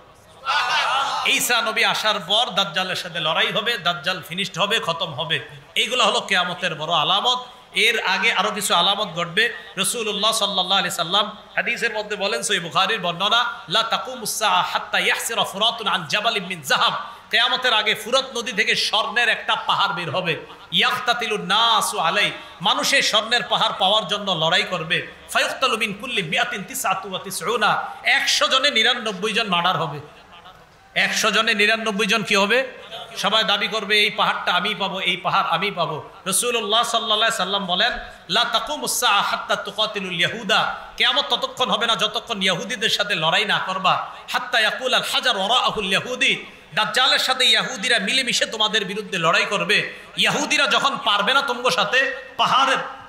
ঈসা নবী আসার পর দাজ্জালের সাথে লড়াই হবে, দাজ্জাল ফিনিশড হবে, খতম হবে। এইগুলো হলো কিয়ামতের বড় আলামত। এর আগে আরো কিছু আলামত ঘটবে। রাসূলুল্লাহ সাল্লাল্লাহু আলাইহি সাল্লাম হাদিসের মধ্যে বলেন, সহিহ বুখারীর বর্ণনা, লা তাকুমুস সাআ হাত্তা ইয়াহসিরা ফুরাতুন আন জাবালিন মিন যাহাব, কিয়ামতের আগে ফুরাত নদী থেকে স্বর্ণের একটা পাহাড় বের হবে। ইয়াকতাতিলুন নাসু আলাই, মানুষে স্বর্ণের পাহাড় পাওয়ার জন্য লড়াই করবে। ফায়ুকতালু মিন কুল্লি মিআতিন তিসআতু ওয়া তিসউনা, 100 জনে 99 জন মার্ডার হবে। 100 জনে 99 জন কি হবে? সবাই দাবি করবে এই পাহাড়টা আমি পাবো, এই পাহাড় আমি পাবো। রাসূলুল্লাহ সাল্লাল্লাহু আলাইহি সাল্লাম বলেন, লা তাকুমুস সাআ হাত্তা তুকাতিলুল ইয়াহুদা, কিয়ামত ততক্ষণ হবে না যতক্ষণ ইহুদিদের সাথে লড়াই না করবা। হাত্তা ইয়াকুল আল হাজার ওয়ারাআহুল ইহুদি, দাজ্জালের সাথে ইহুদিরা মিলেমিশে তোমাদের বিরুদ্ধে লড়াই করবে। ইহুদিরা যখন পারবে না তোমার সাথে,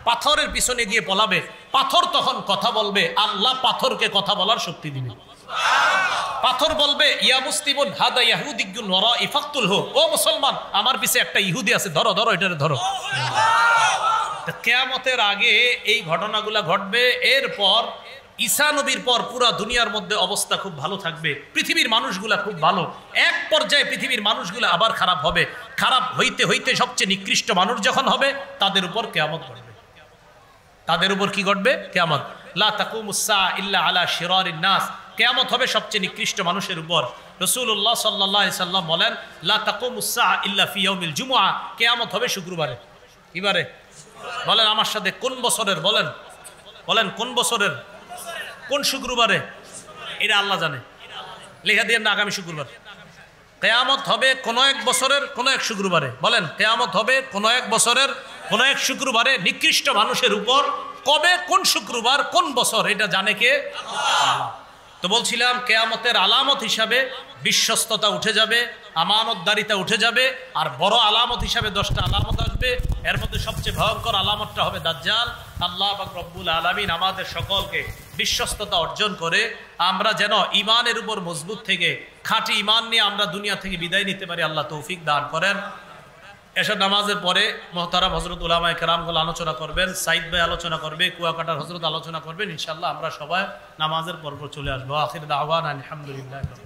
পাথরের পিছনে গিয়ে পলাবে। পাথর তখন কথা বলবে, আল্লাহ পাথরকে কথা বলার শক্তি দিবে। পাথর বলবে, ইয়া মুসলিমুন হাদা ইয়াহুদিয়্যুন ওয়ারাই ফাকতুলহু, ও মুসলমান আমার পিছে একটা ইহুদি আছে, ধরো ধরো এটারে ধরো। কিয়ামতের আগে এই ঘটনাগুলো ঘটবে। এরপর ঈসা নবীর পর পুরা দুনিয়ার মধ্যে অবস্থা খুব ভালো থাকবে, পৃথিবীর মানুষগুলা খুব ভালো, এক পর্যায়ে পৃথিবীর মানুষগুলা আবার খারাপ হবে, খারাপ হইতে হইতে সবচেয়ে নিকৃষ্ট মানুষ যখন হবে তাদের উপর কিয়ামত ঘটবে। তাদের উপর কি ঘটবে? কিয়ামত। লা তাকুমুস সাআ ইল্লা আলা শিরারিন নাস, কিয়ামত হবে সবচেয়ে নিকৃষ্ট মানুষের উপর। রাসূলুল্লাহ সাল্লাল্লাহু আলাইহি সাল্লাম বলেন লা তাকুমুস সাআ ইল্লা ফি ইয়াউমিল জুমআ, কিয়ামত হবে শুক্রবারে। কিবারে? বলেন আমার সাথে, কোন বছরের? বলেন বলেন কোন বছরের, কোন শুক্রবারে? এটা আল্লাহ জানে, লেখা দিয়ে না আগামী শুক্রবার। কিয়ামত হবে কোন এক বছরের কোন এক শুক্রবারে। বলেন কিয়ামত হবে কোন এক বছরের কোন এক শুক্রবারে নিকৃষ্ট মানুষের উপর। কবে, কোন শুক্রবার, কোন বছর, এটা জানে কে? আল্লাহ। তো বলছিলাম কিয়ামতের আলামত হিসাবে বিশ্বস্ততা উঠে যাবে, আমানতদারিতা উঠে যাবে, আর বড় আলামত হিসাবে 10টা আলামত আসবে। এর মধ্যে সবচেয়ে ভয়ঙ্কর আলামতটা হবে দাজ্জাল। আল্লাহ পাক রব্বুল আলামিন আমাদের সকলকে বিশ্বস্ততা অর্জন করে আমরা যেন ইমানের উপর মজবুত থেকে খাঁটি ইমান নিয়ে আমরা দুনিয়া থেকে বিদায় নিতে পারি, আল্লাহ তৌফিক দান করেন। এসব নামাজের পরে মোহতারাম হযরত উলামায়ে কেরামগুলো আলোচনা করবেন, সাইদ ভাই আলোচনা করবে, কুয়াকাটার হযরত আলোচনা করবেন। ইনশাআল্লাহ আমরা সবাই নামাজের পর চলে আসবো। আখির দাওয়ানা আলহামদুলিল্লাহ।